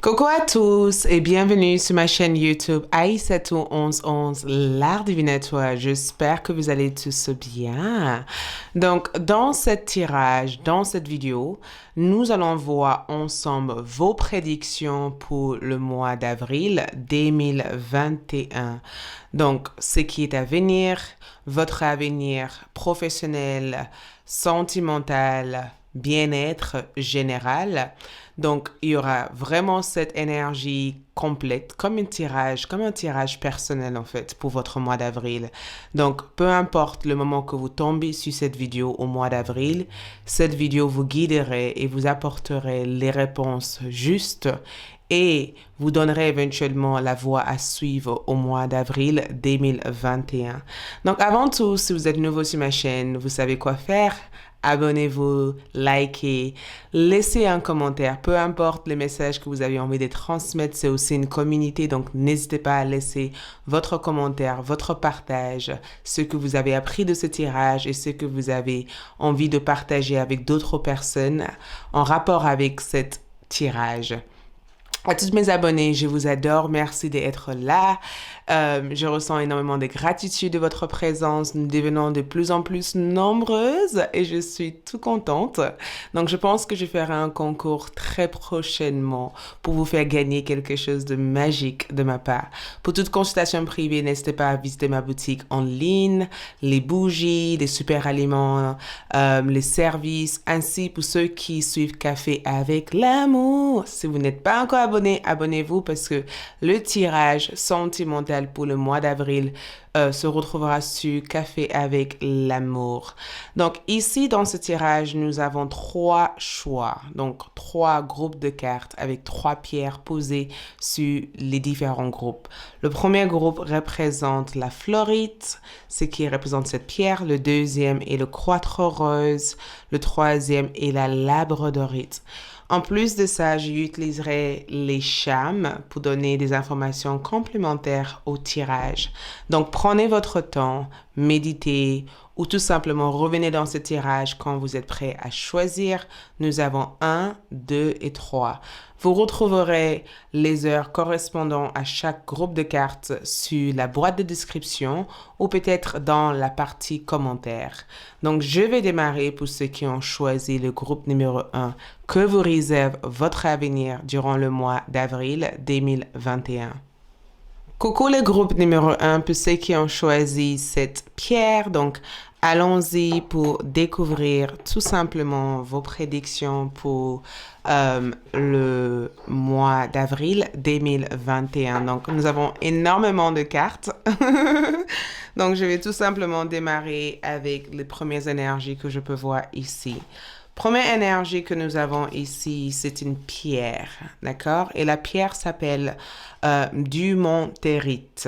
Coucou à tous et bienvenue sur ma chaîne YouTube Aïssatou1111, l'art divinatoire. J'espère que vous allez tous bien. Donc, dans cette tirage, dans cette vidéo, nous allons voir ensemble vos prédictions pour le mois d'avril 2021. Donc, ce qui est à venir, votre avenir professionnel, sentimental, bien-être général. Donc, il y aura vraiment cette énergie complète, comme un tirage personnel en fait pour votre mois d'avril. Donc, peu importe le moment que vous tombez sur cette vidéo au mois d'avril, cette vidéo vous guiderait et vous apporterait les réponses justes et vous donnerait éventuellement la voie à suivre au mois d'avril 2021. Donc, avant tout, si vous êtes nouveau sur ma chaîne, vous savez quoi faire. Abonnez-vous, likez, laissez un commentaire, peu importe les messages que vous avez envie de transmettre, c'est aussi une communauté, donc n'hésitez pas à laisser votre commentaire, votre partage, ce que vous avez appris de ce tirage et ce que vous avez envie de partager avec d'autres personnes en rapport avec cet tirage. À tous mes abonnés, je vous adore, merci d'être là. Je ressens énormément de gratitude de votre présence. Nous devenons de plus en plus nombreuses et je suis tout contente. Donc, je pense que je ferai un concours très prochainement pour vous faire gagner quelque chose de magique de ma part. Pour toute consultation privée, n'hésitez pas à visiter ma boutique en ligne, les bougies, les super aliments, les services, ainsi pour ceux qui suivent Café avec l'amour. Si vous n'êtes pas encore abonné, abonnez-vous parce que le tirage sentimental pour le mois d'avril se retrouvera sur Café avec l'amour. Donc ici dans ce tirage, nous avons 3 choix, donc 3 groupes de cartes avec 3 pierres posées sur les différents groupes. Le premier groupe représente la florite, ce qui représente cette pierre. Le deuxième est le quartz rose. Le troisième est la labradorite. En plus de ça, j'utiliserai les charmes pour donner des informations complémentaires au tirage. Donc, prenez votre temps, méditez ou tout simplement revenez dans ce tirage quand vous êtes prêt à choisir. Nous avons 1, 2 et 3. Vous retrouverez les heures correspondant à chaque groupe de cartes sur la boîte de description ou peut-être dans la partie commentaires. Donc, je vais démarrer pour ceux qui ont choisi le groupe numéro 1 que vous réserve votre avenir durant le mois d'avril 2021. Coucou le groupe numéro 1 pour ceux qui ont choisi cette pierre. Donc, allons-y pour découvrir tout simplement vos prédictions pour le mois d'avril 2021. Donc, nous avons énormément de cartes. Donc, je vais tout simplement démarrer avec les premières énergies que je peux voir ici. Première énergie que nous avons ici, c'est une pierre, d'accord? Et la pierre s'appelle du montérite.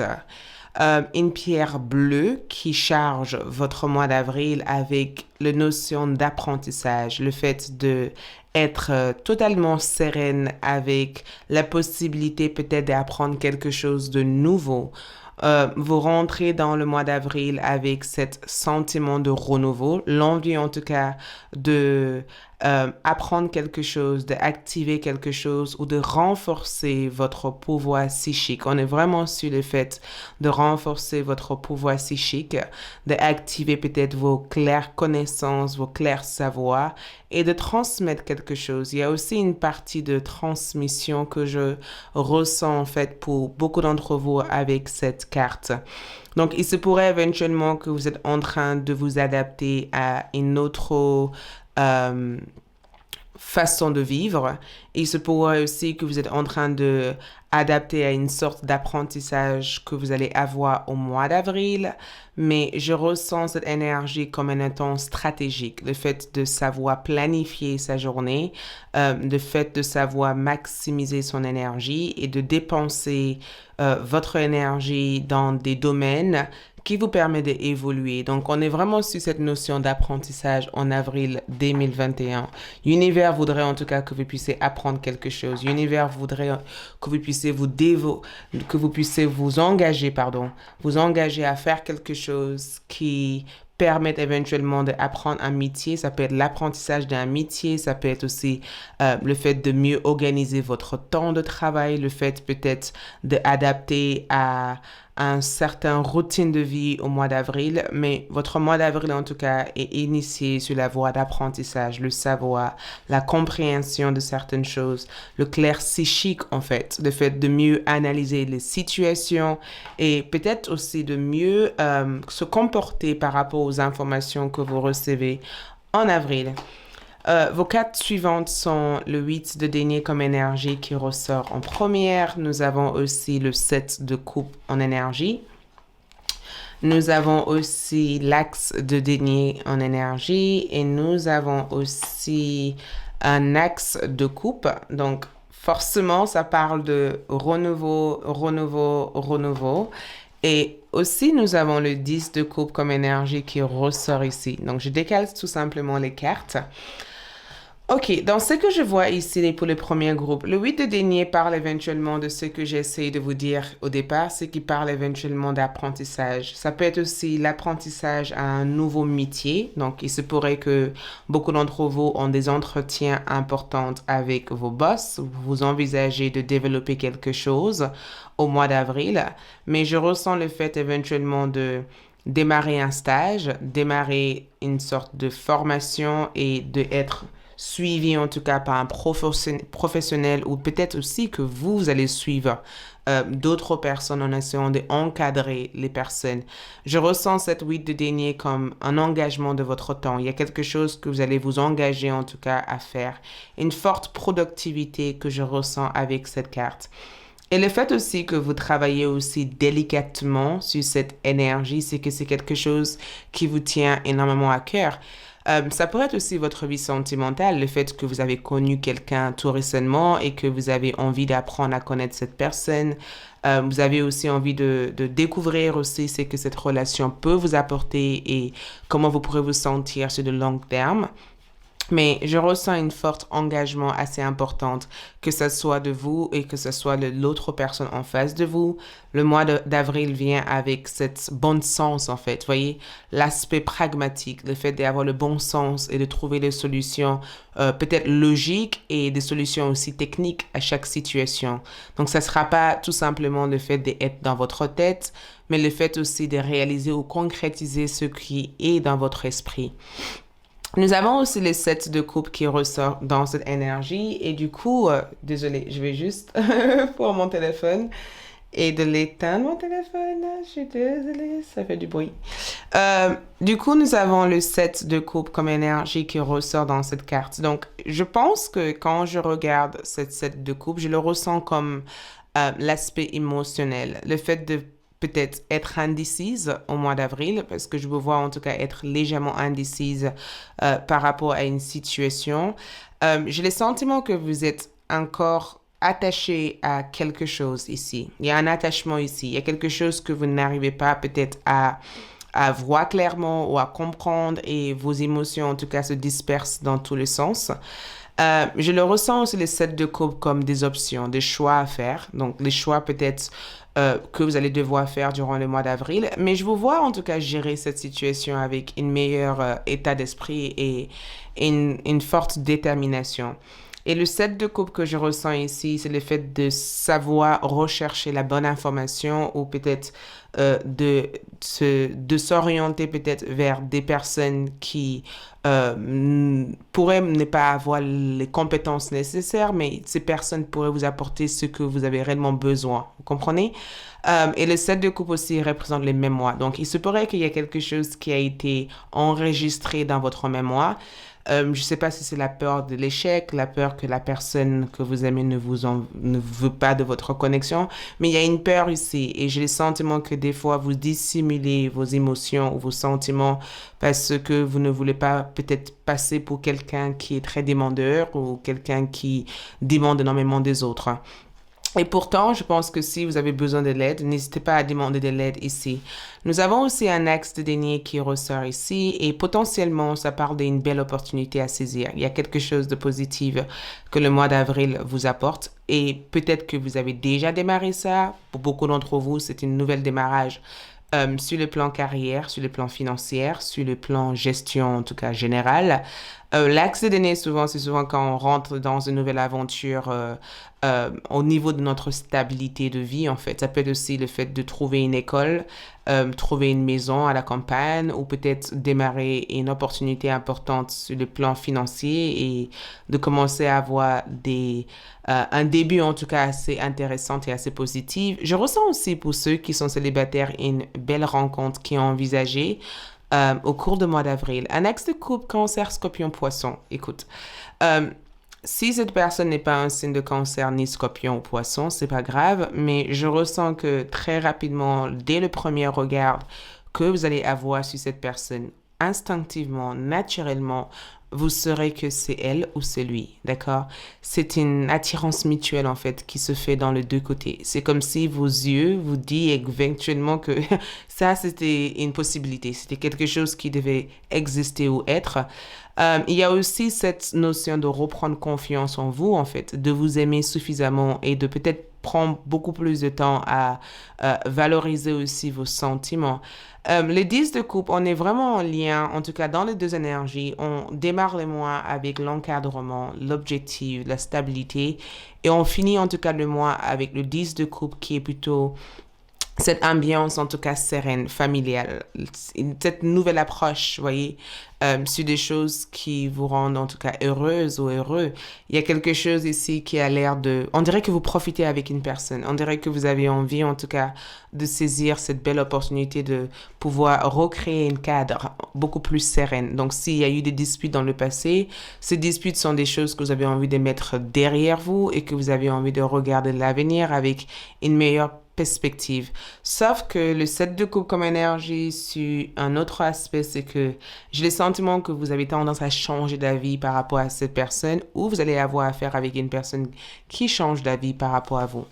Une pierre bleue qui charge votre mois d'avril avec la notion d'apprentissage, le fait de être totalement sereine avec la possibilité peut-être d'apprendre quelque chose de nouveau. Vous rentrez dans le mois d'avril avec cet sentiment de renouveau, l'envie en tout cas de apprendre quelque chose, d'activer quelque chose ou de renforcer votre pouvoir psychique. On est vraiment sur le fait de renforcer votre pouvoir psychique, d'activer peut-être vos claires connaissances, vos clairs savoirs et de transmettre quelque chose. Il y a aussi une partie de transmission que je ressens en fait pour beaucoup d'entre vous avec cette carte. Donc, il se pourrait éventuellement que vous êtes en train de vous adapter à une autre façon de vivre. Il se pourrait aussi que vous êtes en train de adapter à une sorte d'apprentissage que vous allez avoir au mois d'avril, mais je ressens cette énergie comme un temps stratégique, le fait de savoir planifier sa journée, le fait de savoir maximiser son énergie et de dépenser votre énergie dans des domaines qui vous permet d'évoluer. Donc, on est vraiment sur cette notion d'apprentissage en avril 2021. L'univers voudrait en tout cas que vous puissiez apprendre quelque chose. L'univers voudrait que vous puissiez vous engager à faire quelque chose qui permettre éventuellement d'apprendre un métier. Ça peut être l'apprentissage d'un métier, ça peut être aussi le fait de mieux organiser votre temps de travail, le fait peut-être d'adapter à un certain routine de vie au mois d'avril, mais votre mois d'avril en tout cas est initié sur la voie d'apprentissage, le savoir, la compréhension de certaines choses, le clair psychique en fait, le fait de mieux analyser les situations et peut-être aussi de mieux se comporter par rapport aux informations que vous recevez en avril. Vos cartes suivantes sont le 8 de denier comme énergie qui ressort en première. Nous avons aussi le 7 de coupe en énergie. Nous avons aussi l'axe de denier en énergie et nous avons aussi un axe de coupe. Donc, forcément, ça parle de renouveau, renouveau, renouveau. Et aussi, nous avons le 10 de coupe comme énergie qui ressort ici. Donc, je décale tout simplement les cartes. Ok, dans ce que je vois ici pour le premier groupe, le 8 de denier parle éventuellement de ce que j'ai essayé de vous dire au départ, c'est qui parle éventuellement d'apprentissage. Ça peut être aussi l'apprentissage à un nouveau métier. Donc, il se pourrait que beaucoup d'entre vous ont des entretiens importants avec vos boss. Vous envisagez de développer quelque chose au mois d'avril, mais je ressens le fait éventuellement de démarrer un stage, démarrer une sorte de formation et de être suivi en tout cas par un professionnel ou peut-être aussi que vous allez suivre d'autres personnes en essayant d'encadrer les personnes. Je ressens cette 8 de denier comme un engagement de votre temps. Il y a quelque chose que vous allez vous engager en tout cas à faire. Une forte productivité que je ressens avec cette carte. Et le fait aussi que vous travaillez aussi délicatement sur cette énergie, c'est que c'est quelque chose qui vous tient énormément à cœur. Ça pourrait être aussi votre vie sentimentale, le fait que vous avez connu quelqu'un tout récemment et que vous avez envie d'apprendre à connaître cette personne. Vous avez aussi envie de découvrir aussi ce que cette relation peut vous apporter et comment vous pourrez vous sentir sur le long terme. Mais je ressens une forte engagement assez importante, que ce soit de vous et que ce soit de l'autre personne en face de vous. Le mois d'avril vient avec cette bon sens, en fait. Vous voyez, l'aspect pragmatique, le fait d'avoir le bon sens et de trouver des solutions peut-être logiques et des solutions aussi techniques à chaque situation. Donc, ça ne sera pas tout simplement le fait d'être dans votre tête, mais le fait aussi de réaliser ou concrétiser ce qui est dans votre esprit. Nous avons aussi les 7 de coupe qui ressort dans cette énergie. Et du coup, désolé, je vais juste pour mon téléphone et de l'éteindre mon téléphone. Je suis désolée, ça fait du bruit. Du coup, nous avons le 7 de coupe comme énergie qui ressort dans cette carte. Donc, je pense que quand je regarde cette 7 de coupe, je le ressens comme l'aspect émotionnel. Le fait de peut-être être indécise au mois d'avril, parce que je vous vois en tout cas être légèrement indécise par rapport à une situation. J'ai le sentiment que vous êtes encore attaché à quelque chose ici. Il y a un attachement ici. Il y a quelque chose que vous n'arrivez pas peut-être à voir clairement ou à comprendre et vos émotions en tout cas se dispersent dans tous les sens. Je le ressens aussi les 7 de coupe comme des options, des choix à faire. Donc, les choix peut-être que vous allez devoir faire durant le mois d'avril. Mais je vous vois en tout cas gérer cette situation avec une meilleure état d'esprit et une forte détermination. Et le 7 de coupe que je ressens ici, c'est le fait de savoir rechercher la bonne information ou peut-être de s'orienter peut-être vers des personnes qui pourraient ne pas avoir les compétences nécessaires, mais ces personnes pourraient vous apporter ce que vous avez réellement besoin. Vous comprenez? Et le 7 de coupe aussi représente les mémoires. Donc, il se pourrait qu'il y ait quelque chose qui a été enregistré dans votre mémoire. Je ne sais pas si c'est la peur de l'échec, la peur que la personne que vous aimez ne veut pas de votre connexion, mais il y a une peur ici et j'ai le sentiment que des fois vous dissimulez vos émotions ou vos sentiments parce que vous ne voulez pas peut-être passer pour quelqu'un qui est très demandeur ou quelqu'un qui demande énormément des autres. Et pourtant, je pense que si vous avez besoin de l'aide, n'hésitez pas à demander de l'aide ici. Nous avons aussi un axe de denier qui ressort ici et potentiellement, ça parle d'une belle opportunité à saisir. Il y a quelque chose de positif que le mois d'avril vous apporte et peut-être que vous avez déjà démarré ça. Pour beaucoup d'entre vous, c'est une nouvelle démarrage sur le plan carrière, sur le plan financier, sur le plan gestion, en tout cas générale. L'axe de données, souvent, c'est souvent quand on rentre dans une nouvelle aventure au niveau de notre stabilité de vie, en fait. Ça peut être aussi le fait de trouver une école, trouver une maison à la campagne ou peut-être démarrer une opportunité importante sur le plan financier et de commencer à avoir un début, en tout cas, assez intéressant et assez positif. Je ressens aussi pour ceux qui sont célibataires une belle rencontre qui ont envisagé au cours du mois d'avril. Un axe de couple, cancer, scorpion, poisson. Écoute, euh, si cette personne n'est pas un signe de cancer, ni scorpion ou poisson, c'est pas grave, mais je ressens que très rapidement, dès le premier regard que vous allez avoir sur cette personne, instinctivement, naturellement, vous saurez que c'est elle ou c'est lui, d'accord? C'est une attirance mutuelle, en fait, qui se fait dans les deux côtés. C'est comme si vos yeux vous disent éventuellement que ça, c'était une possibilité. C'était quelque chose qui devait exister ou être. Il y a aussi cette notion de reprendre confiance en vous, en fait, de vous aimer suffisamment et de peut-être prendre beaucoup plus de temps à valoriser aussi vos sentiments. Les 10 de coupe, on est vraiment en lien, en tout cas dans les deux énergies. On démarre le mois avec l'encadrement, l'objectif, la stabilité et on finit en tout cas le mois avec le 10 de coupe qui est plutôt cette ambiance, en tout cas sereine, familiale, cette nouvelle approche, vous voyez, sur des choses qui vous rendent en tout cas heureuse ou heureux. Il y a quelque chose ici qui a l'air de... On dirait que vous profitez avec une personne. On dirait que vous avez envie, en tout cas, de saisir cette belle opportunité de pouvoir recréer un cadre beaucoup plus sereine. Donc, s'il y a eu des disputes dans le passé, ces disputes sont des choses que vous avez envie de mettre derrière vous et que vous avez envie de regarder l'avenir avec une meilleure perspective. Sauf que le 7 de coupe comme énergie sur un autre aspect, c'est que j'ai le sentiment que vous avez tendance à changer d'avis par rapport à cette personne ou vous allez avoir affaire avec une personne qui change d'avis par rapport à vous.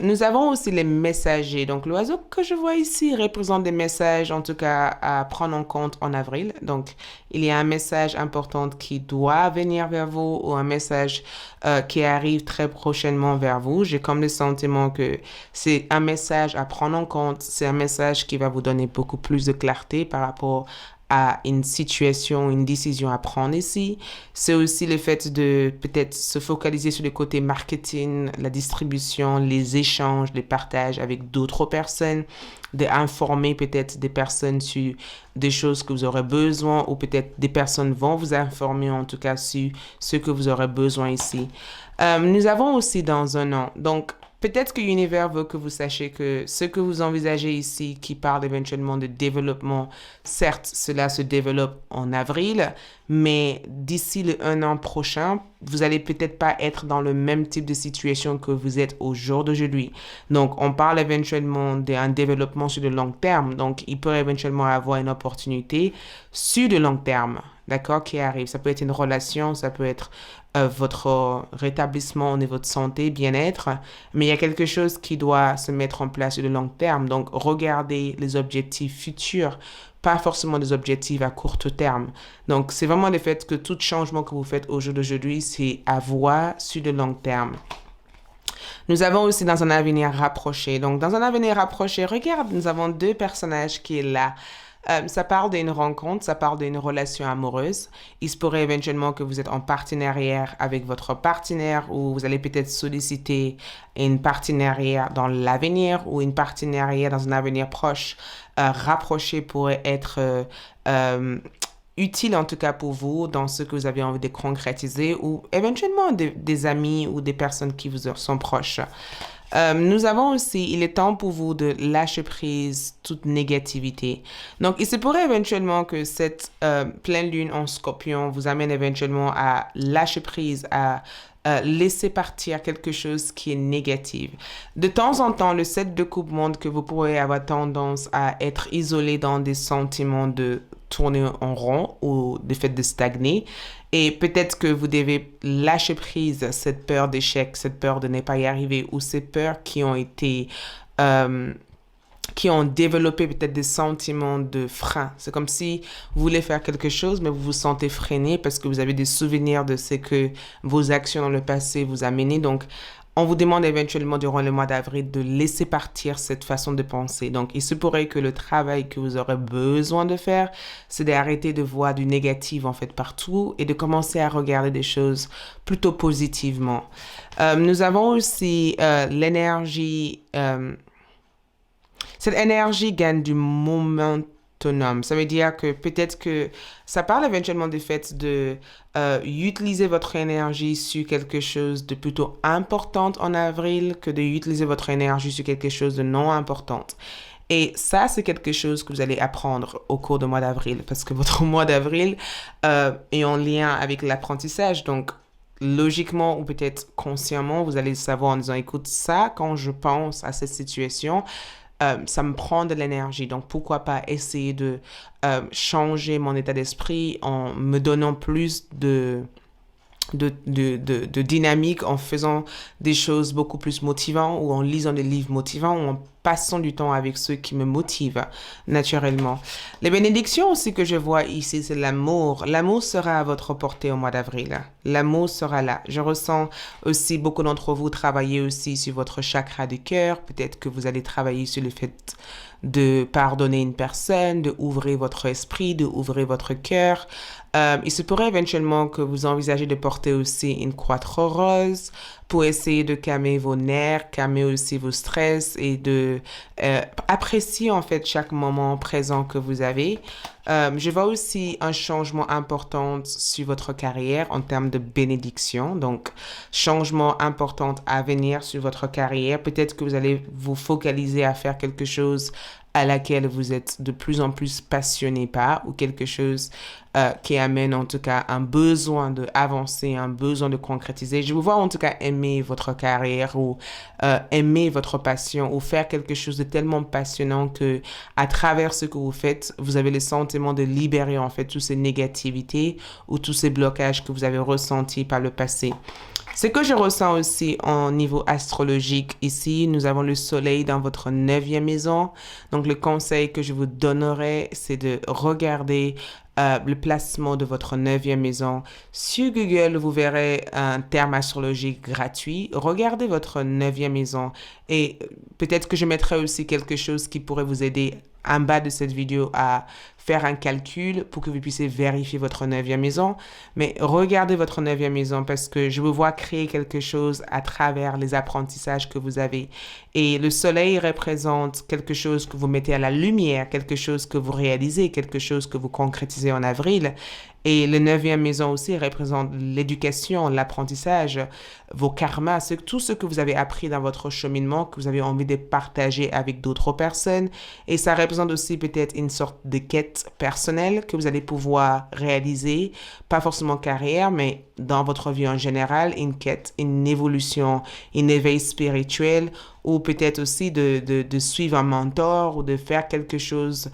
Nous avons aussi les messagers. Donc, l'oiseau que je vois ici représente des messages, en tout cas, à prendre en compte en avril. Donc, il y a un message important qui doit venir vers vous ou un message qui arrive très prochainement vers vous. J'ai comme le sentiment que c'est un message à prendre en compte. C'est un message qui va vous donner beaucoup plus de clarté par rapport à une situation, une décision à prendre ici. C'est aussi le fait de peut-être se focaliser sur le côté marketing, la distribution, les échanges, les partages avec d'autres personnes, d'informer peut-être des personnes sur des choses que vous aurez besoin ou peut-être des personnes vont vous informer en tout cas sur ce que vous aurez besoin ici. Nous avons aussi dans un an, donc peut-être que l'univers veut que vous sachiez que ce que vous envisagez ici, qui parle éventuellement de développement, certes, cela se développe en avril, mais d'ici le 1 an prochain, vous allez peut-être pas être dans le même type de situation que vous êtes au jour d'aujourd'hui. Donc, on parle éventuellement d'un développement sur le long terme. Donc, il peut éventuellement avoir une opportunité sur le long terme, d'accord, qui arrive. Ça peut être une relation, ça peut être votre rétablissement au niveau de santé, bien-être, mais il y a quelque chose qui doit se mettre en place sur le long terme. Donc, regardez les objectifs futurs, pas forcément des objectifs à court terme. Donc, c'est vraiment le fait que tout changement que vous faites au jour d'aujourd'hui, c'est à voir sur le long terme. Nous avons aussi dans un avenir rapproché. Donc, dans un avenir rapproché, regarde, nous avons deux personnages qui sont là. Ça parle d'une rencontre, ça parle d'une relation amoureuse. Il se pourrait éventuellement que vous êtes en partenariat avec votre partenaire ou vous allez peut-être solliciter une partenariat dans l'avenir ou une partenariat dans un avenir proche. Rapproché pourrait être utile en tout cas pour vous dans ce que vous avez envie de concrétiser ou éventuellement des amis ou des personnes qui vous sont proches. Nous avons aussi, il est temps pour vous de lâcher prise toute négativité. Donc, il se pourrait éventuellement que cette pleine lune en scorpion vous amène éventuellement à lâcher prise, à laisser partir quelque chose qui est négatif. De temps en temps, le 7 de coupe montre que vous pourrez avoir tendance à être isolé dans des sentiments de tourner en rond ou du fait de stagner. Et peut-être que vous devez lâcher prise cette peur d'échec, cette peur de ne pas y arriver ou ces peurs qui ont été... qui ont développé peut-être des sentiments de frein. C'est comme si vous voulez faire quelque chose, mais vous vous sentez freiné parce que vous avez des souvenirs de ce que vos actions dans le passé vous ont mené. Donc, on vous demande éventuellement durant le mois d'avril de laisser partir cette façon de penser. Donc, il se pourrait que le travail que vous aurez besoin de faire, c'est d'arrêter de voir du négatif en fait partout et de commencer à regarder des choses plutôt positivement. Nous avons aussi l'énergie. Cette énergie gagne du momentum. Ça veut dire que peut-être que ça parle éventuellement du fait de utiliser votre énergie sur quelque chose de plutôt important en avril que de utiliser votre énergie sur quelque chose de non important. Et ça, c'est quelque chose que vous allez apprendre au cours du mois d'avril, parce que votre mois d'avril est en lien avec l'apprentissage. Donc, logiquement ou peut-être consciemment, vous allez savoir en disant, écoute, ça, quand je pense à cette situation, ça me prend de l'énergie. Donc, pourquoi pas essayer de changer mon état d'esprit en me donnant plus de dynamique, en faisant des choses beaucoup plus motivantes ou en lisant des livres motivants ou en passant du temps avec ceux qui me motivent naturellement. Les bénédictions aussi que je vois ici, c'est l'amour. L'amour sera à votre portée au mois d'avril. L'amour sera là. Je ressens aussi beaucoup d'entre vous travailler aussi sur votre chakra du cœur. Peut-être que vous allez travailler sur le fait de pardonner une personne, de ouvrir votre esprit, de ouvrir votre cœur. Il se pourrait éventuellement que vous envisagez de porter aussi une croix rose pour essayer de calmer vos nerfs, calmer aussi vos stress et de apprécier en fait chaque moment présent que vous avez. Je vois aussi un changement important sur votre carrière en termes de bénédiction. Donc, changement important à venir sur votre carrière. Peut-être que vous allez vous focaliser à faire quelque chose à laquelle vous êtes de plus en plus passionné par ou quelque chose qui amène en tout cas un besoin d'avancer, un besoin de concrétiser. Je vous vois en tout cas aimer votre carrière ou aimer votre passion ou faire quelque chose de tellement passionnant que à travers ce que vous faites, vous avez le sentiment de libérer en fait toutes ces négativités ou tous ces blocages que vous avez ressentis par le passé. Ce que je ressens aussi en niveau astrologique ici, nous avons le soleil dans votre 9e maison. Donc, le conseil que je vous donnerai, c'est de regarder le placement de votre 9e maison. Sur Google, vous verrez un terme astrologique gratuit. Regardez votre 9e maison et peut-être que je mettrai aussi quelque chose qui pourrait vous aider en bas de cette vidéo à faire un calcul pour que vous puissiez vérifier votre 9e maison. Mais regardez votre 9e maison parce que je vous vois créer quelque chose à travers les apprentissages que vous avez. Et le soleil représente quelque chose que vous mettez à la lumière, quelque chose que vous réalisez, quelque chose que vous concrétisez en avril. Et le 9e maison aussi représente l'éducation, l'apprentissage, vos karmas, tout ce que vous avez appris dans votre cheminement, que vous avez envie de partager avec d'autres personnes. Et ça représente aussi peut-être une sorte de quête personnelle que vous allez pouvoir réaliser, pas forcément carrière, mais dans votre vie en général, une quête, une évolution, une éveil spirituel, ou peut-être aussi de suivre un mentor ou de faire quelque chose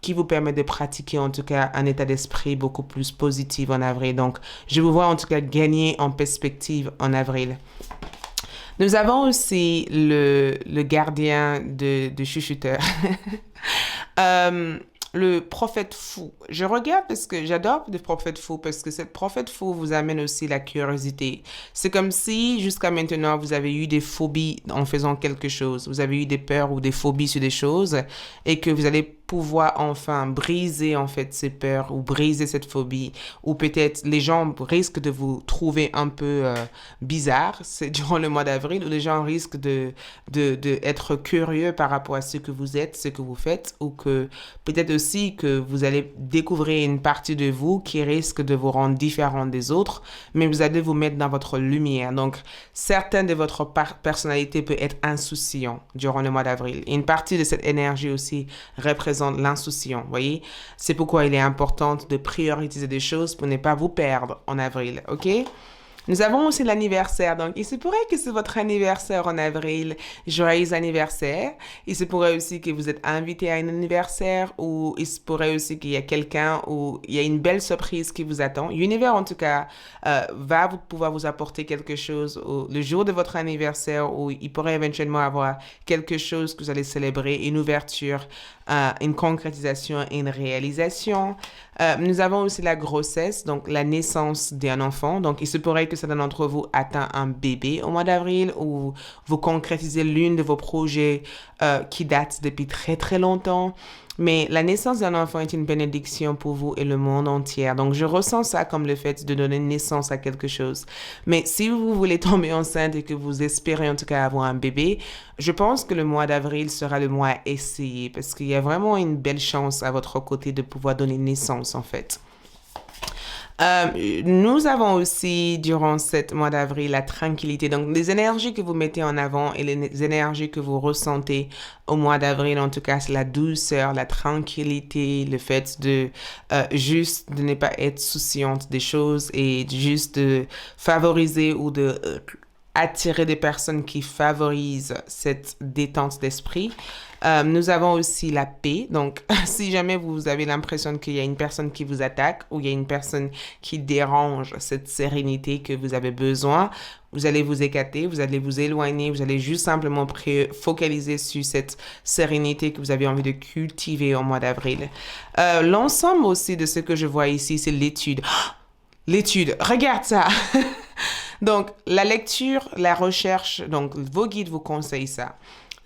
qui vous permet de pratiquer en tout cas un état d'esprit beaucoup plus positif en avril. Donc, je vous vois en tout cas gagner en perspective en avril. Nous avons aussi le gardien de chuchoteur. Le prophète fou. Je regarde parce que j'adore le prophète fou parce que cette prophète fou vous amène aussi la curiosité. C'est comme si jusqu'à maintenant vous avez eu des phobies en faisant quelque chose. Vous avez eu des peurs ou des phobies sur des choses et que vous allez pouvoir enfin briser en fait ces peurs ou briser cette phobie ou peut-être les gens risquent de vous trouver un peu bizarre, c'est durant le mois d'avril où les gens risquent de être curieux par rapport à ce que vous êtes, ce que vous faites ou que peut-être aussi que vous allez découvrir une partie de vous qui risque de vous rendre différent des autres, mais vous allez vous mettre dans votre lumière. Donc, certaines de votre personnalité peut être insouciant durant le mois d'avril. Et une partie de cette énergie aussi représente l'insouciant, voyez? C'est pourquoi il est important de prioriser des choses pour ne pas vous perdre en avril, ok? Nous avons aussi l'anniversaire, donc il se pourrait que c'est votre anniversaire en avril. Joyeux anniversaire. Il se pourrait aussi que vous êtes invité à un anniversaire ou il se pourrait aussi qu'il y a quelqu'un ou il y a une belle surprise qui vous attend. L'univers, en tout cas, va pouvoir vous apporter quelque chose le jour de votre anniversaire où il pourrait éventuellement avoir quelque chose que vous allez célébrer, une ouverture, une concrétisation et une réalisation. Nous avons aussi la grossesse, donc la naissance d'un enfant. Donc, il se pourrait que certains d'entre vous atteignent un bébé au mois d'avril ou vous concrétisez l'une de vos projets qui date depuis très, très longtemps. Mais la naissance d'un enfant est une bénédiction pour vous et le monde entier. Donc, je ressens ça comme le fait de donner naissance à quelque chose. Mais si vous voulez tomber enceinte et que vous espérez en tout cas avoir un bébé, je pense que le mois d'avril sera le mois à essayer parce qu'il y a vraiment une belle chance à votre côté de pouvoir donner naissance en fait. Nous avons aussi, durant ce mois d'avril, la tranquillité. Donc, les énergies que vous mettez en avant et les énergies que vous ressentez au mois d'avril, en tout cas, c'est la douceur, la tranquillité, le fait de juste de ne pas être souciante des choses et juste de favoriser ou de attirer des personnes qui favorisent cette détente d'esprit. Nous avons aussi la paix. Donc, si jamais vous avez l'impression qu'il y a une personne qui vous attaque ou il y a une personne qui dérange cette sérénité que vous avez besoin, vous allez vous écarter, vous allez vous éloigner, vous allez juste simplement focaliser sur cette sérénité que vous avez envie de cultiver au mois d'avril. L'ensemble aussi de ce que je vois ici, c'est l'étude. L'étude, regarde ça. Donc, la lecture, la recherche, donc vos guides vous conseillent ça.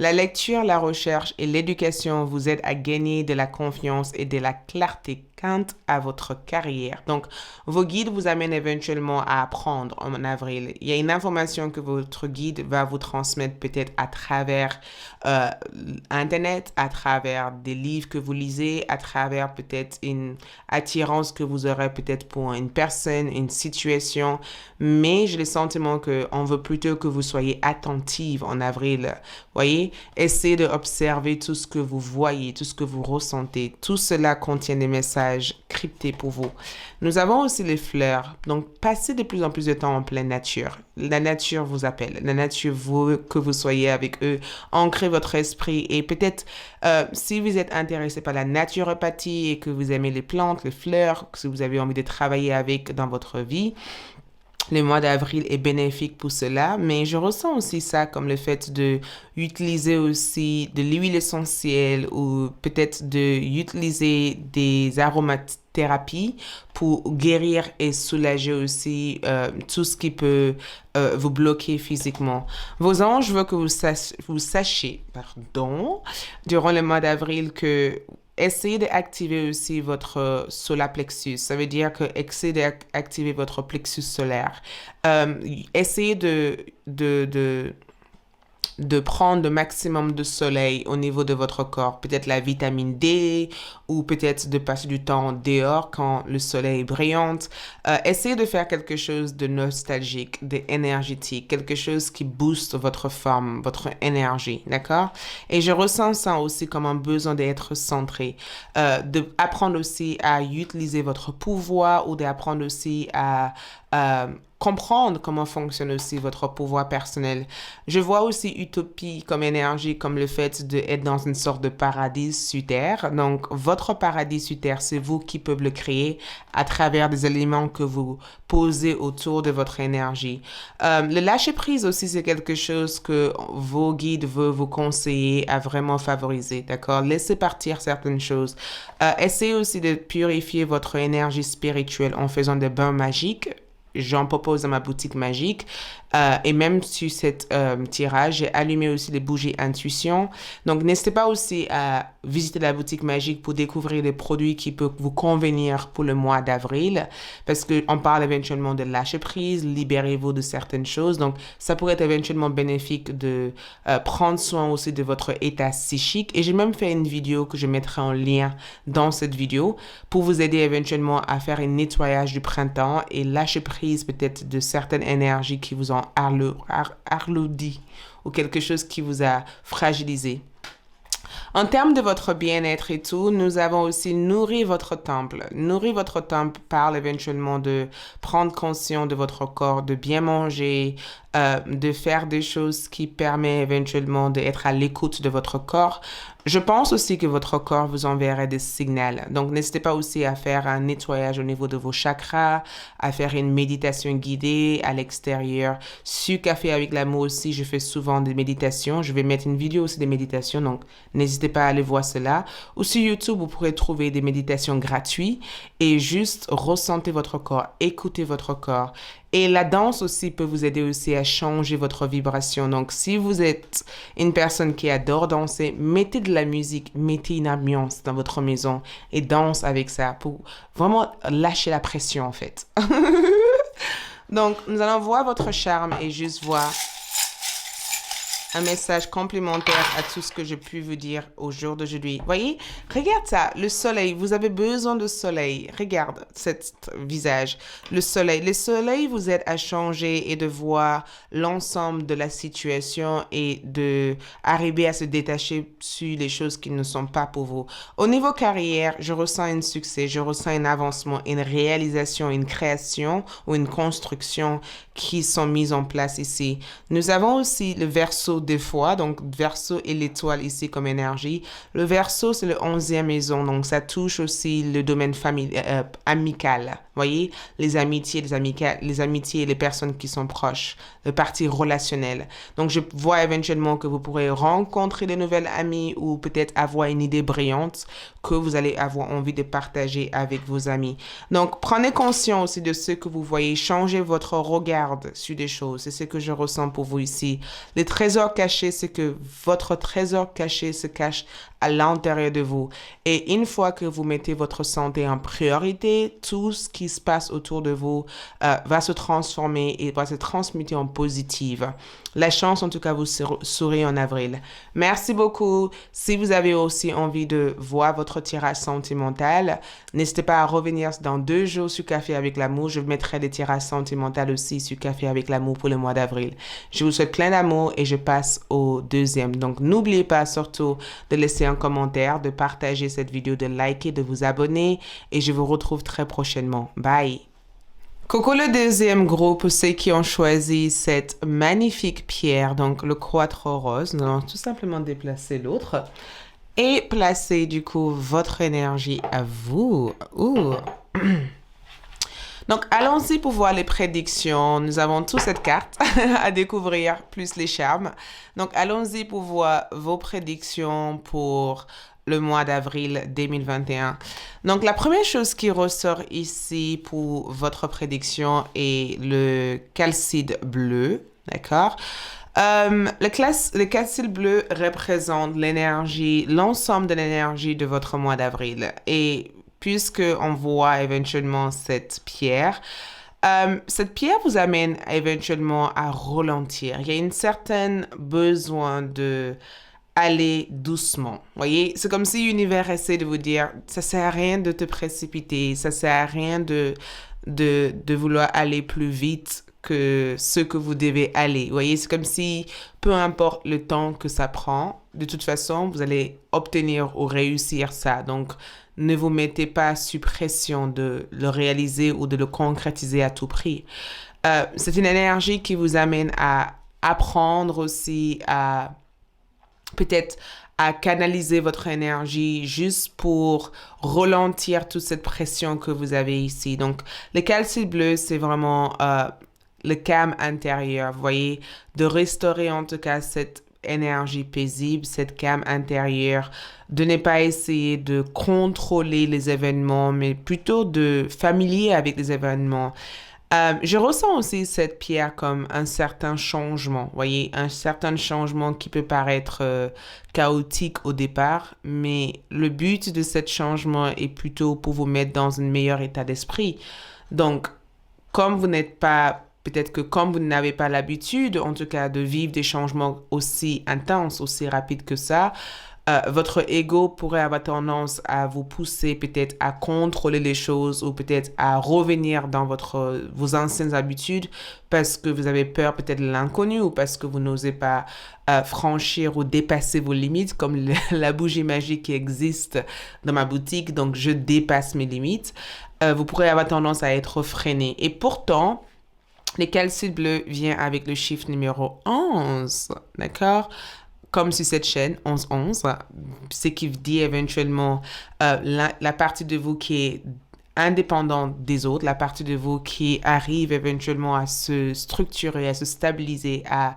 La lecture, la recherche et l'éducation vous aident à gagner de la confiance et de la clarté quant à votre carrière. Donc, vos guides vous amènent éventuellement à apprendre en avril. Il y a une information que votre guide va vous transmettre peut-être à travers Internet, à travers des livres que vous lisez, à travers peut-être une attirance que vous aurez peut-être pour une personne, une situation. Mais j'ai le sentiment qu'on veut plutôt que vous soyez attentive en avril. Voyez, essayez d'observer tout ce que vous voyez, tout ce que vous ressentez. Tout cela contient des messages cryptés pour vous. Nous avons aussi les fleurs. Donc, passez de plus en plus de temps en pleine nature. La nature vous appelle. La nature veut que vous soyez avec eux. Ancrez votre esprit. Et peut-être, si vous êtes intéressé par la naturopathie et que vous aimez les plantes, les fleurs, que vous avez envie de travailler avec dans votre vie, le mois d'avril est bénéfique pour cela, mais je ressens aussi ça comme le fait de utiliser aussi de l'huile essentielle ou peut-être de utiliser des aromathérapies pour guérir et soulager aussi tout ce qui peut vous bloquer physiquement. Vos anges veulent que vous sachiez, durant le mois d'avril que essayez d'activer aussi votre solar plexus. Ça veut dire que essayez d'activer votre plexus solaire. Essayez de prendre le maximum de soleil au niveau de votre corps. Peut-être la vitamine D ou peut-être de passer du temps dehors quand le soleil est brillant. Essayez de faire quelque chose de nostalgique, d'énergétique, quelque chose qui booste votre forme, votre énergie, d'accord? Et je ressens ça aussi comme un besoin d'être centré, d'apprendre aussi à utiliser votre pouvoir ou d'apprendre aussi à comprendre comment fonctionne aussi votre pouvoir personnel. Je vois aussi utopie comme énergie, comme le fait d'être dans une sorte de paradis sur Terre. Donc, votre paradis sur Terre, c'est vous qui pouvez le créer à travers des éléments que vous posez autour de votre énergie. Le lâcher-prise aussi, c'est quelque chose que vos guides veulent vous conseiller à vraiment favoriser, d'accord? Laissez partir certaines choses. Essayez aussi de purifier votre énergie spirituelle en faisant des bains magiques. J'en propose dans ma boutique magique. Et même sur cette tirage, j'ai allumé aussi les bougies intuition. Donc, n'hésitez pas aussi à visiter la boutique magique pour découvrir les produits qui peuvent vous convenir pour le mois d'avril. Parce qu'on parle éventuellement de lâcher prise, libérez-vous de certaines choses. Donc, ça pourrait être éventuellement bénéfique de prendre soin aussi de votre état psychique. Et j'ai même fait une vidéo que je mettrai en lien dans cette vidéo pour vous aider éventuellement à faire un nettoyage du printemps et lâcher prise peut-être de certaines énergies qui vous ont arlourdi ou quelque chose qui vous a fragilisé. En termes de votre bien-être et tout, nous avons aussi nourri votre temple. Nourrir votre temple parle éventuellement de prendre conscience de votre corps, de bien manger, de faire des choses qui permettent éventuellement d'être à l'écoute de votre corps. Je pense aussi que votre corps vous enverrait des signaux. Donc, n'hésitez pas aussi à faire un nettoyage au niveau de vos chakras, à faire une méditation guidée à l'extérieur. Sur Café avec l'amour aussi, je fais souvent des méditations. Je vais mettre une vidéo aussi des méditations. Donc, n'hésitez n'hésitez pas à aller voir cela. Ou sur YouTube, vous pourrez trouver des méditations gratuites et juste ressentez votre corps, écoutez votre corps. Et la danse aussi peut vous aider aussi à changer votre vibration. Donc, si vous êtes une personne qui adore danser, mettez de la musique, mettez une ambiance dans votre maison et danse avec ça pour vraiment lâcher la pression en fait. Donc, nous allons voir votre charme et juste voir un message complémentaire à tout ce que j'ai pu vous dire au jour d'aujourd'hui. Voyez, regarde ça, le soleil, vous avez besoin de soleil. Regarde cet visage, le soleil. Le soleil vous aide à changer et de voir l'ensemble de la situation et de arriver à se détacher sur les choses qui ne sont pas pour vous. Au niveau carrière, je ressens un succès, je ressens un avancement, une réalisation, une création ou une construction qui sont mises en place ici. Nous avons aussi le Verseau des fois, donc Verseau et l'étoile ici comme énergie. Le Verseau, c'est le 11e maison, donc ça touche aussi le domaine amical. Voyez, les amitiés, les amitiés et les personnes qui sont proches, le parti relationnel. Donc, je vois éventuellement que vous pourrez rencontrer de nouvelles amies ou peut-être avoir une idée brillante que vous allez avoir envie de partager avec vos amis. Donc, prenez conscience aussi de ce que vous voyez. Changez votre regard sur des choses. C'est ce que je ressens pour vous ici. Les trésors cachés, c'est que votre trésor caché se cache à l'intérieur de vous. Et une fois que vous mettez votre santé en priorité, tout ce qui se passe autour de vous va se transformer et va se transmuter en positive. La chance, en tout cas, vous sourit en avril. Merci beaucoup. Si vous avez aussi envie de voir votre tirage sentimental, n'hésitez pas à revenir dans 2 jours sur Café avec l'amour. Je mettrai des tirages sentimentaux aussi sur Café avec l'amour pour le mois d'avril. Je vous souhaite plein d'amour et je passe au deuxième. Donc, n'oubliez pas surtout de laisser un commentaire, de partager cette vidéo, de liker, de vous abonner et je vous retrouve très prochainement. Bye! Coucou le deuxième groupe, ceux qui ont choisi cette magnifique pierre, donc le Quattro rose. Nous allons tout simplement déplacer l'autre et placer du coup votre énergie à vous. Ouh. Donc, allons-y pour voir les prédictions. Nous avons toute cette carte à découvrir, plus les charmes. Donc, allons-y pour voir vos prédictions pour le mois d'avril 2021. Donc, la première chose qui ressort ici pour votre prédiction est le calcide bleu, d'accord? Le calcide bleu représente l'énergie, l'ensemble de l'énergie de votre mois d'avril. Et puisque on voit éventuellement cette pierre vous amène éventuellement à ralentir. Il y a une certaine besoin de aller doucement. Voyez, c'est comme si l'univers essaie de vous dire, ça sert à rien de te précipiter, ça sert à rien de vouloir aller plus vite que ce que vous devez aller. Vous voyez, c'est comme si, peu importe le temps que ça prend, de toute façon, vous allez obtenir ou réussir ça. Donc, ne vous mettez pas sous pression de le réaliser ou de le concrétiser à tout prix. C'est une énergie qui vous amène à apprendre aussi à peut-être à canaliser votre énergie juste pour ralentir toute cette pression que vous avez ici. Donc, le calcide bleu, c'est vraiment le calme intérieur, vous voyez, de restaurer en tout cas cette énergie paisible, cette calme intérieure, de ne pas essayer de contrôler les événements, mais plutôt de familier avec les événements. Je ressens aussi cette pierre comme un certain changement, voyez, un certain changement qui peut paraître chaotique au départ, mais le but de ce changement est plutôt pour vous mettre dans un meilleur état d'esprit. Donc, comme vous n'êtes pas, peut-être que comme vous n'avez pas l'habitude, en tout cas, de vivre des changements aussi intenses, aussi rapides que ça, votre ego pourrait avoir tendance à vous pousser peut-être à contrôler les choses ou peut-être à revenir dans vos anciennes habitudes parce que vous avez peur peut-être de l'inconnu ou parce que vous n'osez pas franchir ou dépasser vos limites comme la bougie magique qui existe dans ma boutique. Donc, je dépasse mes limites. Vous pourrez avoir tendance à être freiné. Et pourtant, le calcide bleu vient avec le chiffre numéro 11, d'accord? Comme sur cette chaîne, 11-11, ce qui dit éventuellement la partie de vous qui est indépendante des autres, la partie de vous qui arrive éventuellement à se structurer, à se stabiliser, à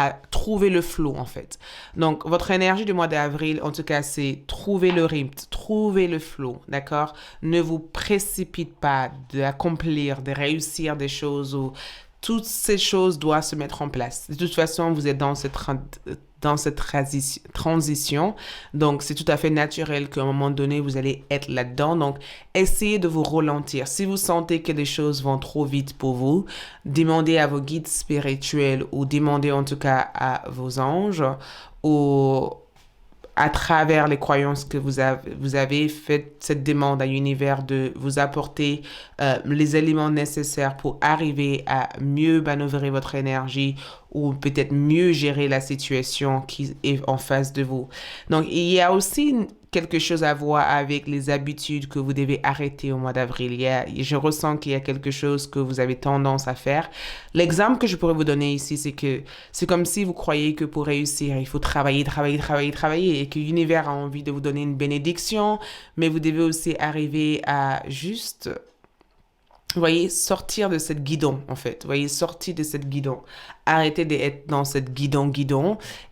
à trouver le flow, en fait. Donc, votre énergie du mois d'avril, en tout cas, c'est trouver le rythme, trouver le flow, d'accord? Ne vous précipite pas d'accomplir, de réussir des choses ou toutes ces choses doivent se mettre en place. De toute façon, vous êtes dans cette transition. Donc, c'est tout à fait naturel qu'à un moment donné, vous allez être là-dedans. Donc, essayez de vous ralentir. Si vous sentez que les choses vont trop vite pour vous, demandez à vos guides spirituels ou demandez en tout cas à vos anges ou à travers les croyances que vous avez fait cette demande à l'univers de vous apporter les éléments nécessaires pour arriver à mieux manœuvrer votre énergie ou peut-être mieux gérer la situation qui est en face de vous. Donc, il y a aussi quelque chose à voir avec les habitudes que vous devez arrêter au mois d'avril. Je ressens qu'il y a quelque chose que vous avez tendance à faire. L'exemple que je pourrais vous donner ici, c'est que c'est comme si vous croyez que pour réussir, il faut travailler, travailler, travailler, travailler et que l'univers a envie de vous donner une bénédiction, mais vous devez aussi arriver à juste, vous voyez, sortir de cette guidon, en fait. Vous voyez, sortir de cette guidon. Arrêtez d'être dans cette guidon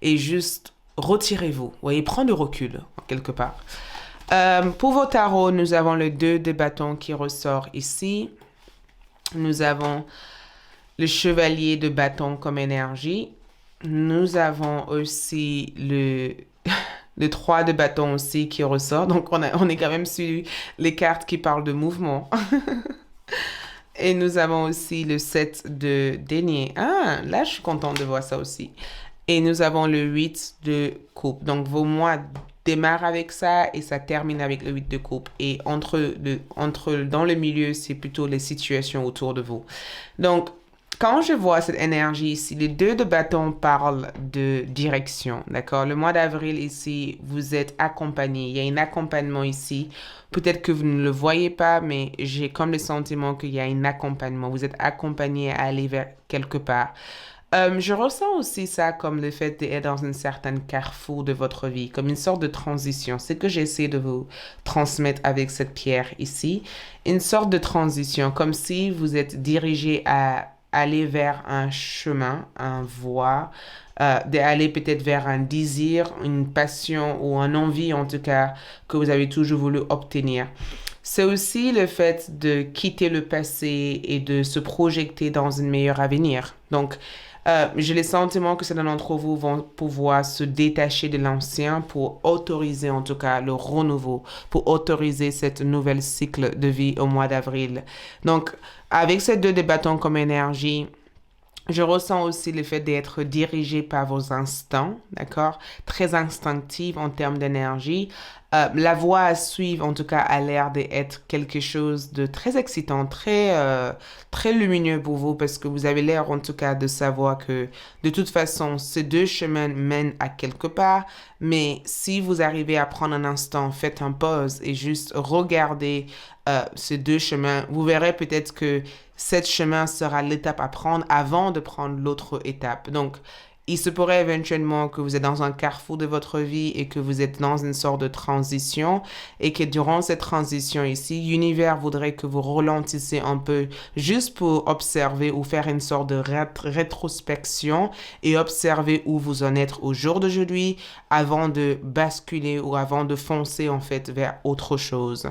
et juste retirez-vous. Vous voyez, prendre du recul, quelque part. Pour vos tarots, nous avons le 2 de bâton qui ressort ici. Nous avons le chevalier de bâton comme énergie. Nous avons aussi le 3 de bâton aussi qui ressort. Donc, on est quand même sur les cartes qui parlent de mouvement. Et nous avons aussi le 7 de denier. Ah, là, je suis contente de voir ça aussi. Et nous avons le 8 de coupe. Donc, vos mois démarrent avec ça et ça termine avec le 8 de coupe. Et dans le milieu, c'est plutôt les situations autour de vous. Donc, quand je vois cette énergie ici, les 2 de bâton parlent de direction, d'accord? Le mois d'avril ici, vous êtes accompagné. Il y a un accompagnement ici. Peut-être que vous ne le voyez pas, mais j'ai comme le sentiment qu'il y a un accompagnement. Vous êtes accompagné à aller vers quelque part. Je ressens aussi ça comme le fait d'être dans une certaine carrefour de votre vie, comme une sorte de transition. C'est ce que j'essaie de vous transmettre avec cette pierre ici. Une sorte de transition, comme si vous êtes dirigé à aller vers un chemin, un voie, d'aller peut-être vers un désir, une passion ou une envie en tout cas que vous avez toujours voulu obtenir. C'est aussi le fait de quitter le passé et de se projeter dans un meilleur avenir. Donc, j'ai le sentiment que certains d'entre vous vont pouvoir se détacher de l'ancien pour autoriser en tout cas le renouveau, pour autoriser cette nouvelle cycle de vie au mois d'avril. Donc, avec ces 2 de bâtons comme énergie, je ressens aussi le fait d'être dirigé par vos instincts, d'accord? Très instinctive en termes d'énergie. La voie à suivre, en tout cas, a l'air d'être quelque chose de très excitant, très lumineux pour vous parce que vous avez l'air, en tout cas, de savoir que de toute façon, ces 2 chemins mènent à quelque part. Mais si vous arrivez à prendre un instant, faites un pause et juste regardez ces 2 chemins, vous verrez peut-être que cet chemin sera l'étape à prendre avant de prendre l'autre étape. Donc, il se pourrait éventuellement que vous êtes dans un carrefour de votre vie et que vous êtes dans une sorte de transition et que durant cette transition ici, l'univers voudrait que vous ralentissiez un peu juste pour observer ou faire une sorte de rétrospection et observer où vous en êtes au jour d'aujourd'hui avant de basculer ou avant de foncer en fait vers autre chose.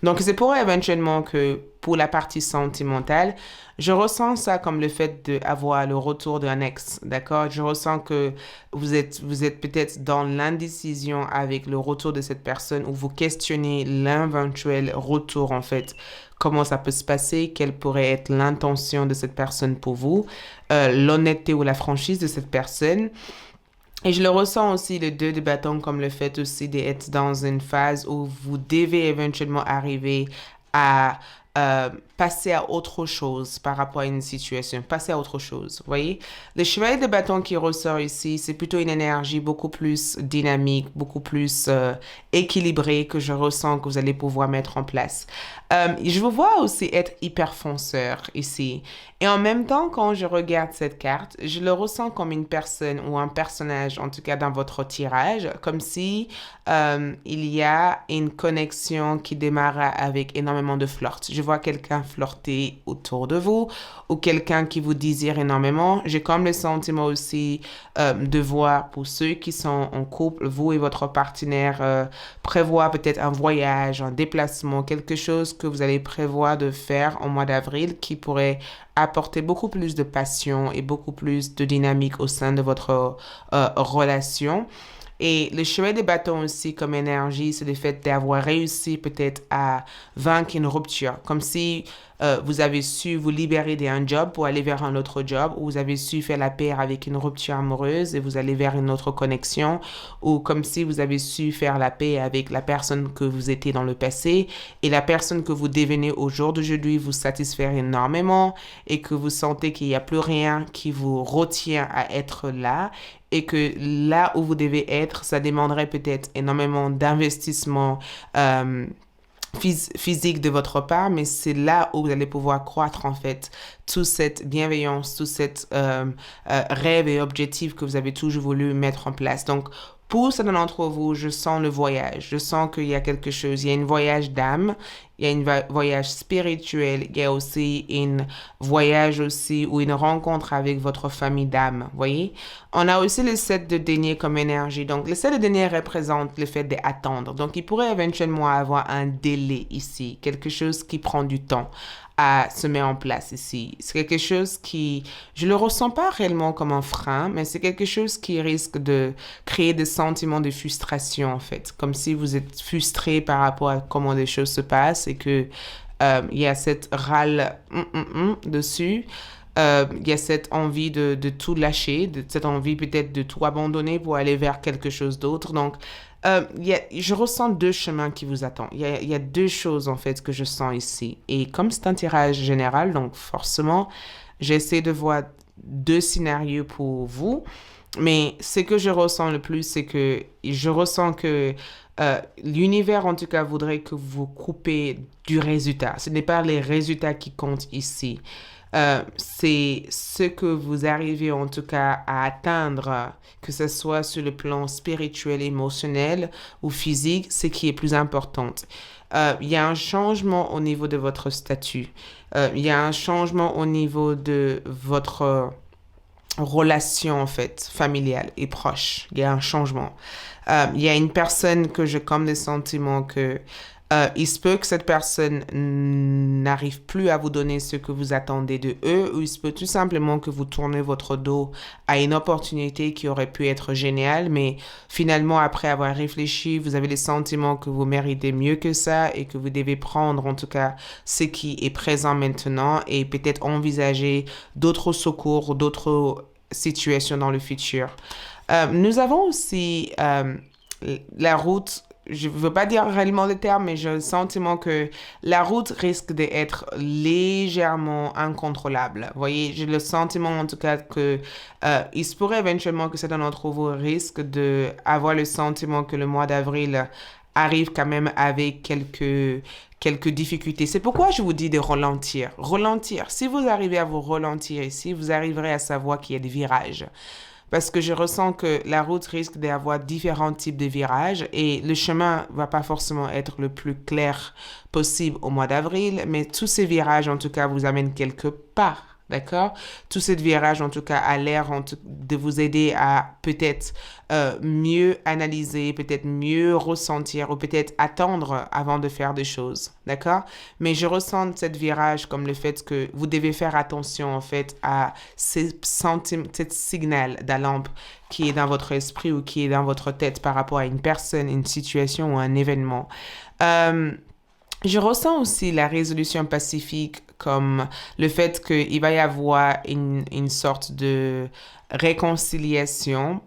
Donc, c'est pour éventuellement que pour la partie sentimentale, je ressens ça comme le fait d'avoir le retour d'un ex, d'accord? Je ressens que vous êtes peut-être dans l'indécision avec le retour de cette personne ou vous questionnez l'éventuel retour, en fait. Comment ça peut se passer? Quelle pourrait être l'intention de cette personne pour vous? L'honnêteté ou la franchise de cette personne. Et je le ressens aussi, le 2 de bâton, comme le fait aussi d'être dans une phase où vous devez éventuellement arriver à passer à autre chose par rapport à une situation, passer à autre chose, vous voyez? Le chevalier de bâton qui ressort ici, c'est plutôt une énergie beaucoup plus dynamique, beaucoup plus équilibrée que je ressens que vous allez pouvoir mettre en place. Je vous vois aussi être hyper fonceur ici. Et en même temps, quand je regarde cette carte, je le ressens comme une personne ou un personnage, en tout cas dans votre tirage, comme si il y a une connexion qui démarre avec énormément de flirt. Je je vois quelqu'un flirter autour de vous ou quelqu'un qui vous désire énormément. J'ai comme le sentiment aussi de voir pour ceux qui sont en couple, vous et votre partenaire prévoit peut-être un voyage, un déplacement, quelque chose que vous allez prévoir de faire au mois d'avril qui pourrait apporter beaucoup plus de passion et beaucoup plus de dynamique au sein de votre relation. Et le chevet des bâtons aussi comme énergie, c'est le fait d'avoir réussi peut-être à vaincre une rupture. Comme si vous avez su vous libérer d'un job pour aller vers un autre job, ou vous avez su faire la paix avec une rupture amoureuse et vous allez vers une autre connexion, ou comme si vous avez su faire la paix avec la personne que vous étiez dans le passé et la personne que vous devenez au jour d'aujourd'hui vous satisfait énormément et que vous sentez qu'il n'y a plus rien qui vous retient à être là et que là où vous devez être, ça demanderait peut-être énormément d'investissement physique de votre part, mais c'est là où vous allez pouvoir croître en fait toute cette bienveillance, tout cette rêve et objectif que vous avez toujours voulu mettre en place. Donc, pour certains d'entre vous, je sens le voyage. Je sens qu'il y a quelque chose. Il y a un voyage d'âme, il y a un voyage spirituel, il y a aussi un voyage aussi ou une rencontre avec votre famille d'âme. Voyez? On a aussi le 7 de denier comme énergie. Donc, le 7 de denier représente le fait d'attendre. Donc, il pourrait éventuellement avoir un délai ici, quelque chose qui prend du temps à se mettre en place ici. C'est quelque chose qui, je le ressens pas réellement comme un frein, mais c'est quelque chose qui risque de créer des sentiments de frustration en fait, comme si vous êtes frustré par rapport à comment les choses se passent et que il y a cette râle dessus. Il y a cette envie de tout lâcher, cette envie peut-être de tout abandonner pour aller vers quelque chose d'autre. Donc, je ressens deux chemins qui vous attendent. Il y a deux choses en fait que je sens ici. Et comme c'est un tirage général, donc forcément, j'essaie de voir deux scénarios pour vous. Mais ce que je ressens le plus, c'est que je ressens que l'univers, en tout cas, voudrait que vous coupez du résultat. Ce n'est pas les résultats qui comptent ici. C'est ce que vous arrivez en tout cas à atteindre, que ce soit sur le plan spirituel, émotionnel ou physique, ce qui est plus important. Il y a un changement au niveau de votre statut. Il y a un changement au niveau de votre relation en fait familiale et proche. Il y a un changement. Il y a une personne que j'ai comme des sentiments que il se peut que cette personne n'arrive plus à vous donner ce que vous attendez de eux, ou il se peut tout simplement que vous tournez votre dos à une opportunité qui aurait pu être géniale, mais finalement, après avoir réfléchi, vous avez le sentiment que vous méritez mieux que ça et que vous devez prendre en tout cas ce qui est présent maintenant et peut-être envisager d'autres secours, d'autres situations dans le futur. Nous avons aussi la route. Je ne veux pas dire réellement le terme, mais j'ai le sentiment que la route risque d'être légèrement incontrôlable. Vous voyez, j'ai le sentiment en tout cas que il se pourrait éventuellement que certains d'entre vous risquent d'avoir le sentiment que le mois d'avril arrive quand même avec quelques difficultés. C'est pourquoi je vous dis de ralentir. Ralentir. Si vous arrivez à vous ralentir ici, vous arriverez à savoir qu'il y a des virages. Parce que je ressens que la route risque d'avoir différents types de virages et le chemin va pas forcément être le plus clair possible au mois d'avril, mais tous ces virages, en tout cas, vous amènent quelque part. D'accord? Tous ces virages, en tout cas, a l'air de vous aider à peut-être mieux analyser, peut-être mieux ressentir ou peut-être attendre avant de faire des choses. D'accord? Mais je ressens cette virage comme le fait que vous devez faire attention, en fait, à ces signal d'alarme qui est dans votre esprit ou qui est dans votre tête par rapport à une personne, une situation ou un événement. Je ressens aussi la résolution pacifique comme le fait qu'il va y avoir une sorte de réconciliation.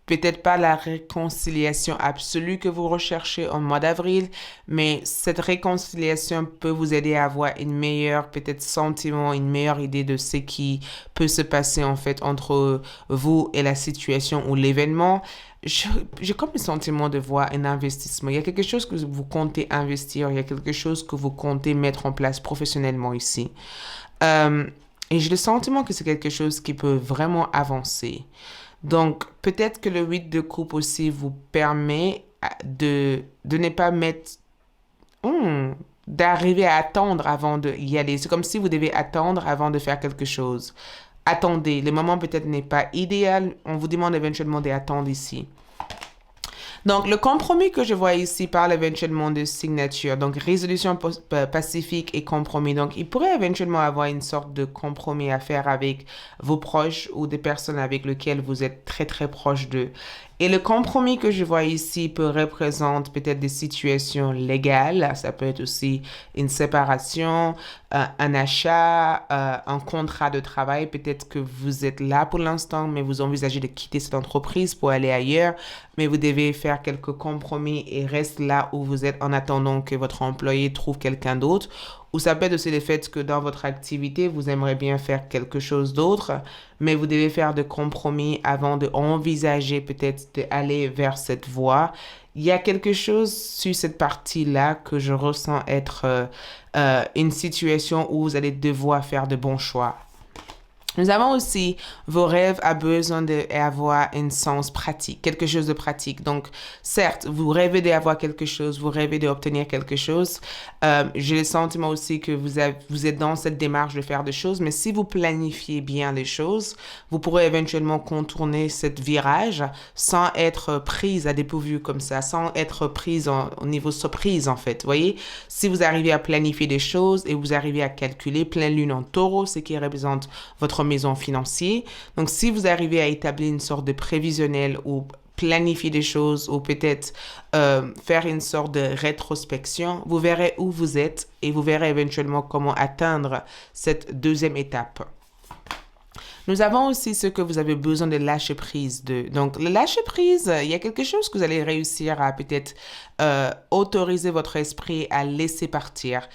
Peut-être pas la réconciliation absolue que vous recherchez en mois d'avril, mais cette réconciliation peut vous aider à avoir une meilleure, peut-être sentiment, une meilleure idée de ce qui peut se passer en fait entre vous et la situation ou l'événement. J'ai comme le sentiment de voir un investissement. Il y a quelque chose que vous comptez investir, il y a quelque chose que vous comptez mettre en place professionnellement ici. Et j'ai le sentiment que c'est quelque chose qui peut vraiment avancer. Donc, peut-être que le 8 de coupe aussi vous permet de ne pas mettre d'arriver à attendre avant d'y aller. C'est comme si vous devez attendre avant de faire quelque chose. Attendez, le moment peut-être n'est pas idéal. On vous demande éventuellement d'attendre ici. Donc, le compromis que je vois ici parle éventuellement de signature. Donc, résolution pacifique et compromis. Donc, il pourrait éventuellement avoir une sorte de compromis à faire avec vos proches ou des personnes avec lesquelles vous êtes très, très proche d'eux. Et le compromis que je vois ici peut représenter peut-être des situations légales. Ça peut être aussi une séparation, un achat, un contrat de travail. Peut-être que vous êtes là pour l'instant, mais vous envisagez de quitter cette entreprise pour aller ailleurs. Mais vous devez faire quelques compromis et rester là où vous êtes en attendant que votre employé trouve quelqu'un d'autre. Ou ça peut être aussi le fait que dans votre activité, vous aimeriez bien faire quelque chose d'autre, mais vous devez faire de compromis avant d'envisager peut-être d'aller vers cette voie. Il y a quelque chose sur cette partie-là que je ressens être une situation où vous allez devoir faire de bons choix. Nous avons aussi, vos rêves a besoin d'avoir un sens pratique, quelque chose de pratique. Donc, certes, vous rêvez d'avoir quelque chose, vous rêvez d'obtenir quelque chose. J'ai le sentiment aussi que vous êtes dans cette démarche de faire des choses, mais si vous planifiez bien les choses, vous pourrez éventuellement contourner cette virage sans être prise à dépourvu comme ça, sans être prise au niveau surprise, en fait. Vous voyez, si vous arrivez à planifier des choses et vous arrivez à calculer pleine lune en taureau, ce qui représente votre maison financière. Donc, si vous arrivez à établir une sorte de prévisionnel ou planifier des choses ou peut-être faire une sorte de rétrospection, vous verrez où vous êtes et vous verrez éventuellement comment atteindre cette deuxième étape. Nous avons aussi ce que vous avez besoin de lâcher prise de. Donc, le lâcher prise, il y a quelque chose que vous allez réussir à peut-être autoriser votre esprit à laisser partir.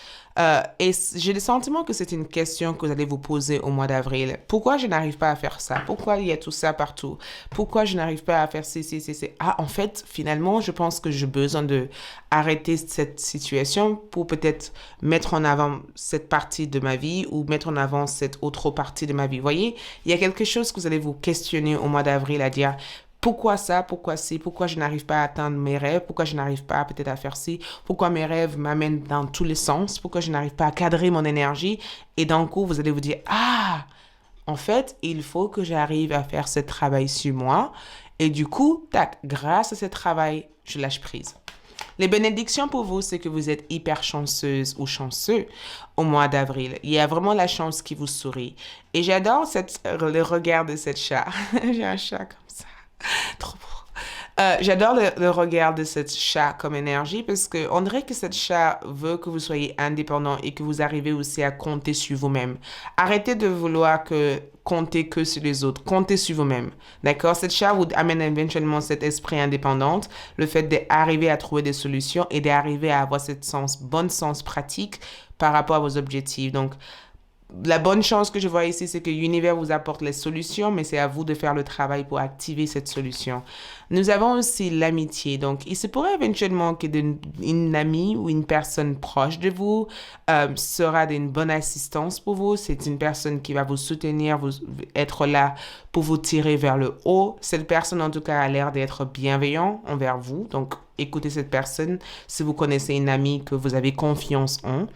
Et j'ai le sentiment que c'est une question que vous allez vous poser au mois d'avril. Pourquoi je n'arrive pas à faire ça? Pourquoi il y a tout ça partout? Pourquoi je n'arrive pas à faire ci? Ah, en fait, finalement, je pense que j'ai besoin de arrêter cette situation pour peut-être mettre en avant cette partie de ma vie ou mettre en avant cette autre partie de ma vie. Vous voyez, il y a quelque chose que vous allez vous questionner au mois d'avril à dire, pourquoi ça? Pourquoi ci? Pourquoi je n'arrive pas à atteindre mes rêves? Pourquoi je n'arrive pas peut-être à faire ci? Pourquoi mes rêves m'amènent dans tous les sens? Pourquoi je n'arrive pas à cadrer mon énergie? Et d'un coup, vous allez vous dire, ah, en fait, il faut que j'arrive à faire ce travail sur moi. Et du coup, tac, grâce à ce travail, je lâche prise. Les bénédictions pour vous, c'est que vous êtes hyper chanceuse ou chanceux au mois d'avril. Il y a vraiment la chance qui vous sourit. Et j'adore le regard de cette chat. J'ai un chat comme ça. Trop beau. J'adore le regard de cette chat comme énergie parce qu'on dirait que cette chat veut que vous soyez indépendant et que vous arrivez aussi à compter sur vous-même. Arrêtez de vouloir compter que sur les autres. Comptez sur vous-même. D'accord? Cette chat vous amène éventuellement cet esprit indépendant, le fait d'arriver à trouver des solutions et d'arriver à avoir cette bon sens pratique par rapport à vos objectifs. Donc, la bonne chose que je vois ici, c'est que l'univers vous apporte les solutions, mais c'est à vous de faire le travail pour activer cette solution. Nous avons aussi l'amitié. Donc, il se pourrait éventuellement qu'une amie ou une personne proche de vous sera d'une bonne assistance pour vous. C'est une personne qui va vous soutenir, être là pour vous tirer vers le haut. Cette personne, en tout cas, a l'air d'être bienveillant envers vous. Donc, écoutez cette personne si vous connaissez une amie que vous avez confiance en.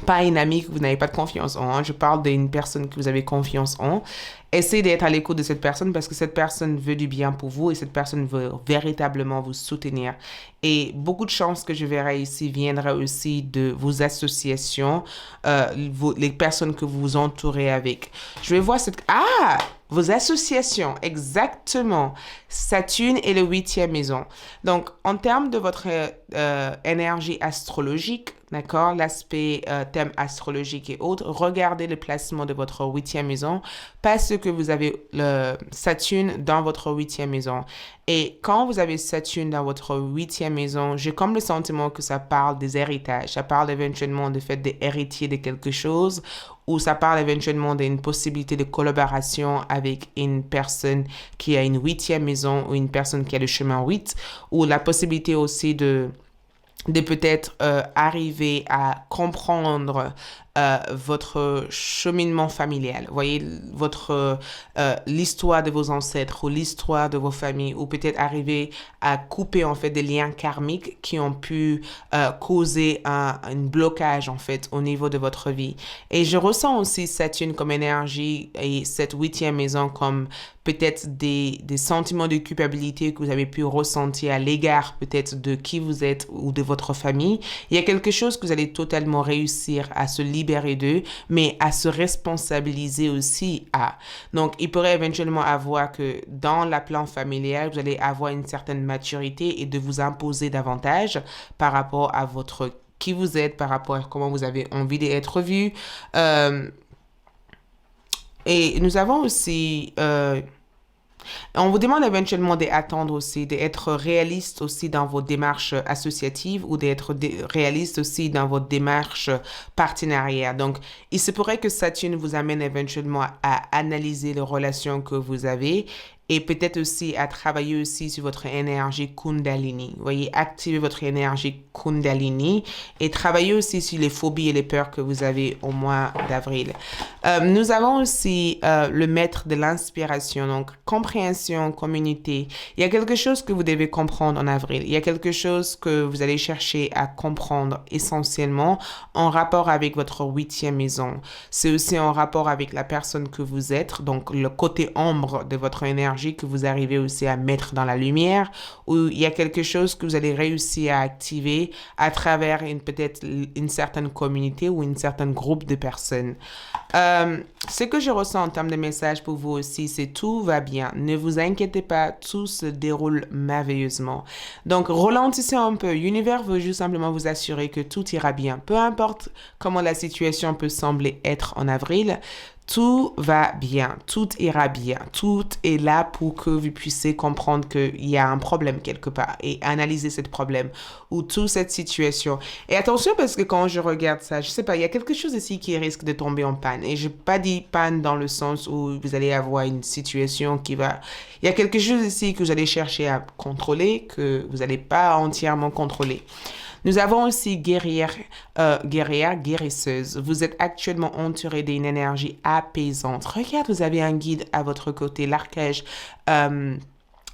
Pas une amie que vous n'avez pas de confiance en. Hein. Je parle d'une personne que vous avez confiance en. Essayez d'être à l'écoute de cette personne parce que cette personne veut du bien pour vous et cette personne veut véritablement vous soutenir. Et beaucoup de chances que je verrai ici viendra aussi de vos associations, les personnes que vous vous entourez avec. Je vais voir vos associations, exactement. Saturne et le 8e maison. Donc, en termes de votre énergie astrologique, d'accord, l'aspect thème astrologique et autres, regardez le placement de votre 8e maison parce que vous avez le Saturne dans votre 8e maison. Et quand vous avez Saturne dans votre 8e maison, j'ai comme le sentiment que ça parle des héritages. Ça parle éventuellement du fait d'héritier de quelque chose ou ça parle éventuellement d'une possibilité de collaboration avec une personne qui a une 8e maison ou une personne qui a le chemin 8 ou la possibilité aussi de peut-être arriver à comprendre votre cheminement familial. Vous voyez, l'histoire de vos ancêtres ou l'histoire de vos familles, ou peut-être arriver à couper en fait des liens karmiques qui ont pu causer un blocage en fait au niveau de votre vie. Et je ressens aussi Saturne comme énergie et cette huitième maison comme peut-être des sentiments de culpabilité que vous avez pu ressentir à l'égard peut-être de qui vous êtes ou de votre famille. Il y a quelque chose que vous allez totalement réussir à se libérer d'eux, mais à se responsabiliser aussi à. Donc, il pourrait éventuellement avoir que dans la plan familial, vous allez avoir une certaine maturité et de vous imposer davantage par rapport à votre qui vous êtes, par rapport à comment vous avez envie d'être vu. Et nous avons aussi on vous demande éventuellement d'attendre aussi, d'être réaliste aussi dans vos démarches associatives ou d'être réaliste aussi dans vos démarches partenariales. Donc, il se pourrait que Saturne vous amène éventuellement à analyser les relations que vous avez et peut-être aussi à travailler aussi sur votre énergie Kundalini. Vous voyez, activer votre énergie Kundalini et travailler aussi sur les phobies et les peurs que vous avez au mois d'avril. Nous avons aussi le maître de l'inspiration, donc compréhension, communauté. Il y a quelque chose que vous devez comprendre en avril. Il y a quelque chose que vous allez chercher à comprendre essentiellement en rapport avec votre huitième maison. C'est aussi en rapport avec la personne que vous êtes, donc le côté ombre de votre énergie que vous arrivez aussi à mettre dans la lumière, où il y a quelque chose que vous allez réussir à activer à travers peut-être une certaine communauté ou un certain groupe de personnes. Ce que je ressens en termes de message pour vous aussi, c'est tout va bien. Ne vous inquiétez pas, tout se déroule merveilleusement. Donc, ralentissez un peu. L'univers veut juste simplement vous assurer que tout ira bien. Peu importe comment la situation peut sembler être en avril, tout va bien, tout ira bien, tout est là pour que vous puissiez comprendre qu'il y a un problème quelque part et analyser ce problème ou toute cette situation. Et attention parce que quand je regarde ça, je sais pas, il y a quelque chose ici qui risque de tomber en panne. Et je n'ai pas dit panne dans le sens où vous allez avoir une situation qui va... Il y a quelque chose ici que vous allez chercher à contrôler, que vous n'allez pas entièrement contrôler. Nous avons aussi guerrière, guérisseuse. Vous êtes actuellement entouré d'une énergie apaisante. Regarde, vous avez un guide à votre côté, l'archange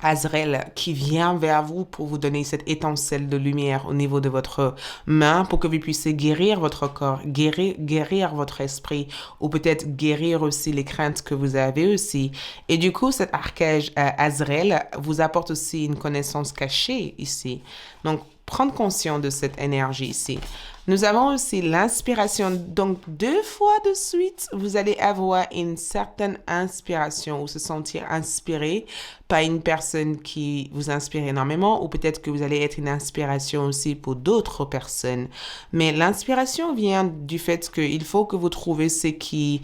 Azrael, qui vient vers vous pour vous donner cette étincelle de lumière au niveau de votre main pour que vous puissiez guérir votre corps, guérir votre esprit ou peut-être guérir aussi les craintes que vous avez aussi. Et du coup, cet archange Azrael vous apporte aussi une connaissance cachée ici. Donc, prendre conscience de cette énergie ici. Nous avons aussi l'inspiration. Donc, 2 fois de suite, vous allez avoir une certaine inspiration ou se sentir inspiré par une personne qui vous inspire énormément ou peut-être que vous allez être une inspiration aussi pour d'autres personnes. Mais l'inspiration vient du fait qu'il faut que vous trouviez ce qui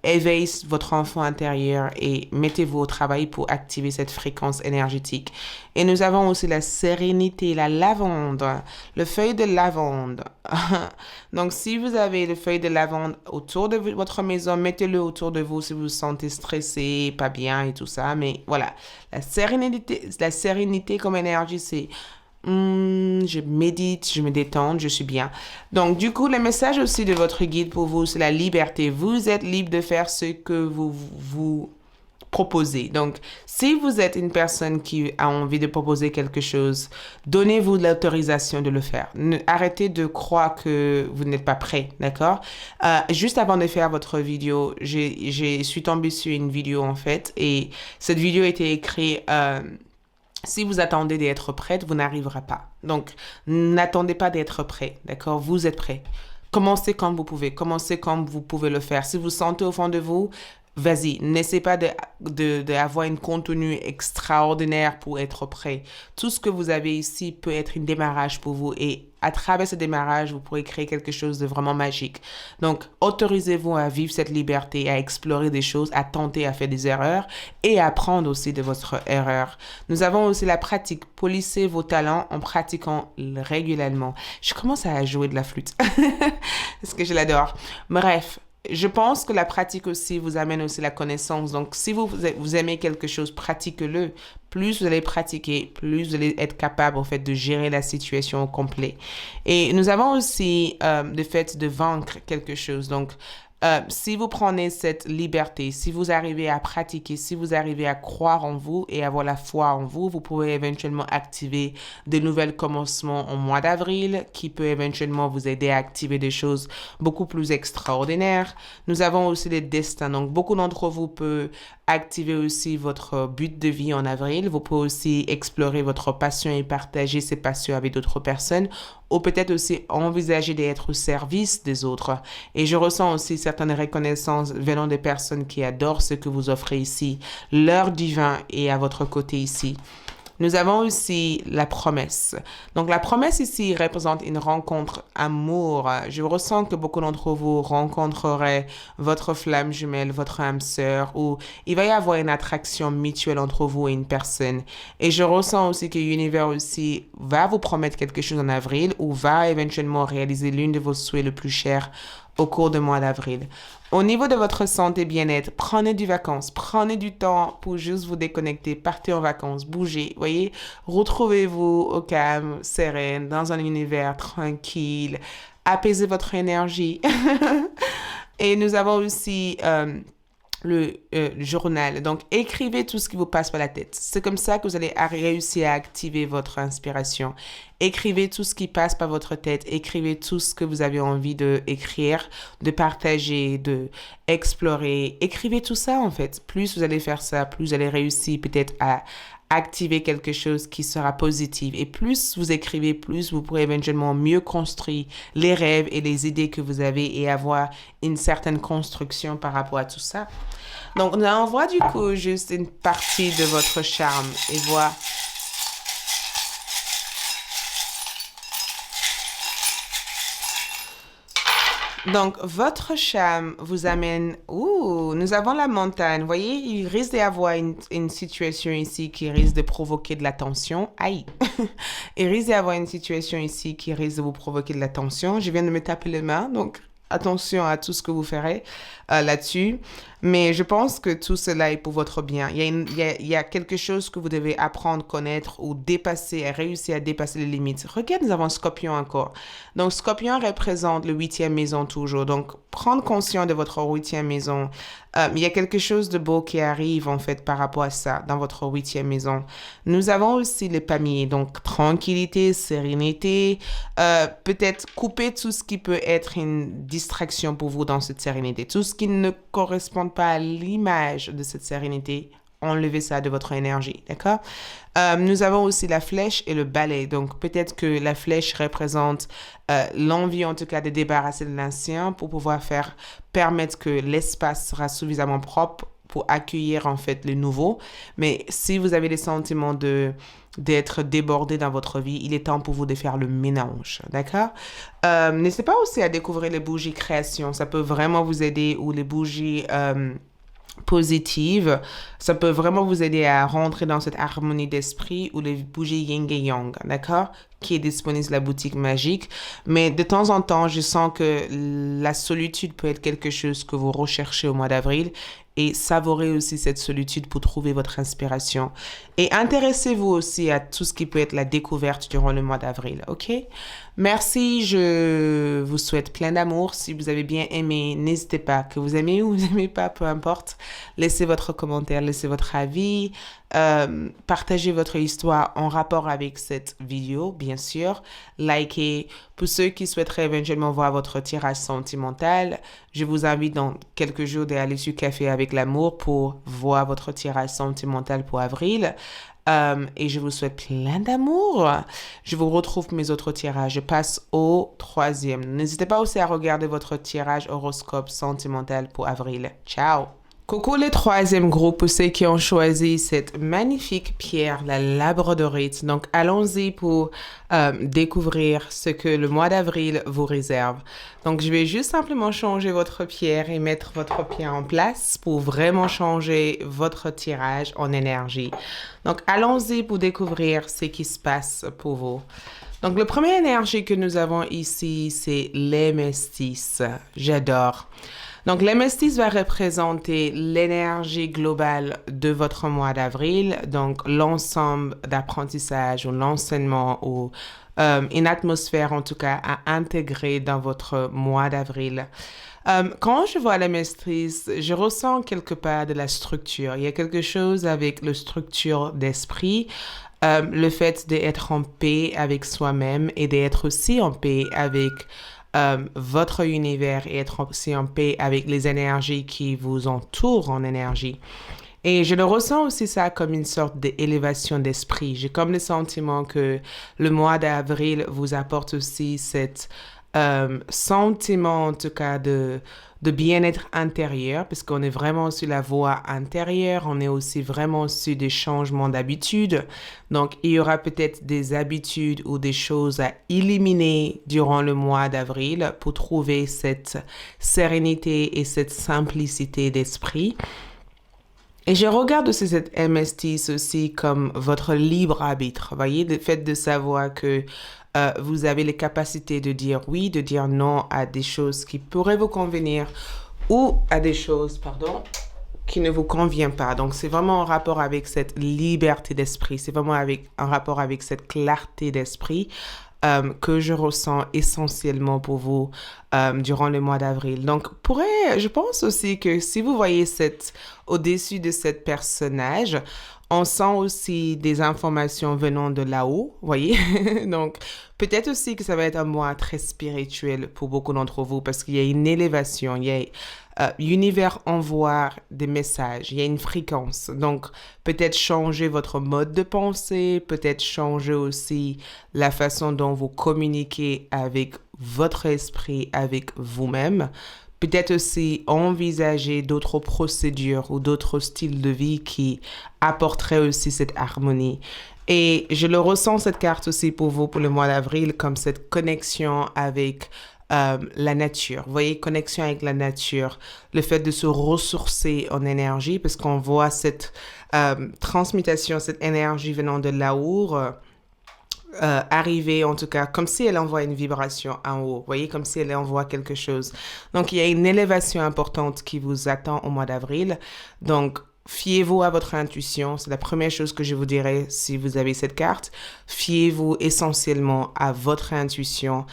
éveille votre enfant intérieur et mettez-vous au travail pour activer cette fréquence énergétique. Et nous avons aussi la sérénité, la lavande, le feuille de lavande. Donc, si vous avez le feuille de lavande autour de votre maison, mettez-le autour de vous si vous vous sentez stressé, pas bien et tout ça. Mais voilà, la sérénité comme énergie, c'est je médite, je me détends, je suis bien. Donc, du coup, le message aussi de votre guide pour vous, c'est la liberté. Vous êtes libre de faire ce que vous proposer. Donc, si vous êtes une personne qui a envie de proposer quelque chose, donnez-vous l'autorisation de le faire. Arrêtez de croire que vous n'êtes pas prêt, d'accord? Juste avant de faire votre vidéo, je suis tombée sur une vidéo en fait, et cette vidéo a été écrite... si vous attendez d'être prête, vous n'arriverez pas. Donc, n'attendez pas d'être prêt, d'accord? Vous êtes prêt. Commencez quand vous pouvez. Commencez quand vous pouvez le faire. Si vous sentez au fond de vous, vas-y, n'essayez pas d'avoir un contenu extraordinaire pour être prêt. Tout ce que vous avez ici peut être un démarrage pour vous et à travers ce démarrage, vous pourrez créer quelque chose de vraiment magique. Donc, autorisez-vous à vivre cette liberté, à explorer des choses, à tenter, à faire des erreurs et à apprendre aussi de votre erreur. Nous avons aussi la pratique. Polissez vos talents en pratiquant régulièrement. Je commence à jouer de la flûte parce que je l'adore. Bref. je pense que la pratique aussi vous amène aussi la connaissance. Donc, si vous aimez quelque chose, pratiquez-le. Plus vous allez pratiquer, plus vous allez être capable, en fait, de gérer la situation au complet. Et nous avons aussi le fait de vaincre quelque chose. Donc, si vous prenez cette liberté, si vous arrivez à pratiquer, si vous arrivez à croire en vous et avoir la foi en vous, vous pouvez éventuellement activer de nouvelles commencements au mois d'avril qui peut éventuellement vous aider à activer des choses beaucoup plus extraordinaires. Nous avons aussi les destins. Donc, beaucoup d'entre vous peuvent activer aussi votre but de vie en avril. Vous pouvez aussi explorer votre passion et partager ces passions avec d'autres personnes ou peut-être aussi envisager d'être au service des autres. Et je ressens aussi certaines reconnaissances venant des personnes qui adorent ce que vous offrez ici. L'heure divin est à votre côté ici. Nous avons aussi la promesse. Donc, la promesse ici représente une rencontre amour. Je ressens que beaucoup d'entre vous rencontreraient votre flamme jumelle, votre âme sœur, ou il va y avoir une attraction mutuelle entre vous et une personne. Et je ressens aussi que l'univers aussi va vous promettre quelque chose en avril ou va éventuellement réaliser l'une de vos souhaits le plus chers au cours du mois d'avril. Au niveau de votre santé et bien-être, prenez du vacances, prenez du temps pour juste vous déconnecter, partez en vacances, bougez, voyez, retrouvez-vous au calme, sereine, dans un univers tranquille, apaisez votre énergie. Et nous avons aussi le journal. Donc, écrivez tout ce qui vous passe par la tête. C'est comme ça que vous allez réussir à activer votre inspiration. Écrivez tout ce qui passe par votre tête. Écrivez tout ce que vous avez envie d'écrire, de partager, de explorer. Écrivez tout ça, en fait. Plus vous allez faire ça, plus vous allez réussir peut-être à activer quelque chose qui sera positif. Et plus vous écrivez, plus vous pourrez éventuellement mieux construire les rêves et les idées que vous avez et avoir une certaine construction par rapport à tout ça. Donc, on envoie du coup juste une partie de votre charme et voir. Donc, votre charme vous amène... Ouh, nous avons la montagne. Vous voyez, il risque d'y avoir une situation ici qui risque de provoquer de la tension. Aïe! Il risque d'y avoir une situation ici qui risque de vous provoquer de la tension. Je viens de me taper les mains, donc attention à tout ce que vous ferez là-dessus. Mais je pense que tout cela est pour votre bien. Il y a quelque chose que vous devez apprendre, connaître ou dépasser, réussir à dépasser les limites. Regarde, nous avons Scorpion encore. Donc, Scorpion représente le 8e maison toujours. Donc, prendre conscience de votre 8e maison. Il y a quelque chose de beau qui arrive, en fait, par rapport à ça, dans votre 8e maison. Nous avons aussi les palmiers. Donc, tranquillité, sérénité. Peut-être couper tout ce qui peut être une distraction pour vous dans cette sérénité. Tout ce qui ne correspond pas à l'image de cette sérénité, enlevez ça de votre énergie, d'accord? Nous avons aussi la flèche et le balai. Donc, peut-être que la flèche représente l'envie, en tout cas, de débarrasser de l'ancien pour pouvoir permettre que l'espace sera suffisamment propre pour accueillir, en fait, le nouveau. Mais si vous avez les sentiments d'être débordé dans votre vie, il est temps pour vous de faire le ménage, d'accord? N'hésitez pas aussi à découvrir les bougies création. Ça peut vraiment vous aider, ou les bougies... positive, ça peut vraiment vous aider à rentrer dans cette harmonie d'esprit ou les bougies yin et yang, d'accord? Qui est disponible sur la boutique magique. Mais de temps en temps, je sens que la solitude peut être quelque chose que vous recherchez au mois d'avril et savourez aussi cette solitude pour trouver votre inspiration. Et intéressez-vous aussi à tout ce qui peut être la découverte durant le mois d'avril, ok? Merci, je vous souhaite plein d'amour. Si vous avez bien aimé, n'hésitez pas, que vous aimez ou vous n'aimez pas, peu importe. Laissez votre commentaire, laissez votre avis, partagez votre histoire en rapport avec cette vidéo, bien sûr. Likez. Pour ceux qui souhaiteraient éventuellement voir votre tirage sentimental, je vous invite dans quelques jours d'aller sur Café avec l'amour pour voir votre tirage sentimental pour avril. Et je vous souhaite plein d'amour. Je vous retrouve pour mes autres tirages. Je passe au 3e. N'hésitez pas aussi à regarder votre tirage horoscope sentimental pour avril. Ciao! Coucou les 3e groupes, ceux qui ont choisi cette magnifique pierre, la labradorite. Donc, allons-y pour découvrir ce que le mois d'avril vous réserve. Donc, je vais juste simplement changer votre pierre et mettre votre pierre en place pour vraiment changer votre tirage en énergie. Donc, allons-y pour découvrir ce qui se passe pour vous. Donc, la première énergie que nous avons ici, c'est les métis. J'adore. Donc, l'hémistice va représenter l'énergie globale de votre mois d'avril, donc l'ensemble d'apprentissage ou l'enseignement ou une atmosphère en tout cas à intégrer dans votre mois d'avril. Quand je vois la maîtrise, je ressens quelque part de la structure. Il y a quelque chose avec la structure d'esprit, le fait d'être en paix avec soi-même et d'être aussi en paix avec votre univers et être aussi en paix avec les énergies qui vous entourent en énergie. Et je le ressens aussi ça comme une sorte d'élévation d'esprit. J'ai comme le sentiment que le mois d'avril vous apporte aussi cet sentiment, en tout cas, de bien-être intérieur, parce qu'on est vraiment sur la voie intérieure, on est aussi vraiment sur des changements d'habitudes. Donc, il y aura peut-être des habitudes ou des choses à éliminer durant le mois d'avril pour trouver cette sérénité et cette simplicité d'esprit. Et je regarde aussi cette MST aussi comme votre libre arbitre. Vous voyez, le fait de savoir que vous avez les capacités de dire oui, de dire non à des choses qui pourraient vous convenir ou à des choses, pardon, qui ne vous conviennent pas. Donc, c'est vraiment en rapport avec cette liberté d'esprit. C'est vraiment en rapport avec cette clarté d'esprit que je ressens essentiellement pour vous durant le mois d'avril. Donc, je pense aussi que si vous voyez au-dessus de ce personnage, on sent aussi des informations venant de là-haut, voyez? Donc, peut-être aussi que ça va être un mois très spirituel pour beaucoup d'entre vous parce qu'il y a une élévation, l'univers envoie des messages, il y a une fréquence. Donc, peut-être changer votre mode de pensée, peut-être changer aussi la façon dont vous communiquez avec votre esprit, avec vous-même. Peut-être aussi envisager d'autres procédures ou d'autres styles de vie qui apporteraient aussi cette harmonie. Et je le ressens, cette carte aussi pour vous, pour le mois d'avril, comme cette connexion avec la nature. Vous voyez, connexion avec la nature, le fait de se ressourcer en énergie, parce qu'on voit cette transmutation, cette énergie venant de là-haut, arriver en tout cas, comme si elle envoie une vibration en haut, vous voyez, comme si elle envoie quelque chose. Donc, il y a une élévation importante qui vous attend au mois d'avril. Donc, fiez-vous à votre intuition. C'est la première chose que je vous dirais si vous avez cette carte. Fiez-vous essentiellement à votre intuition.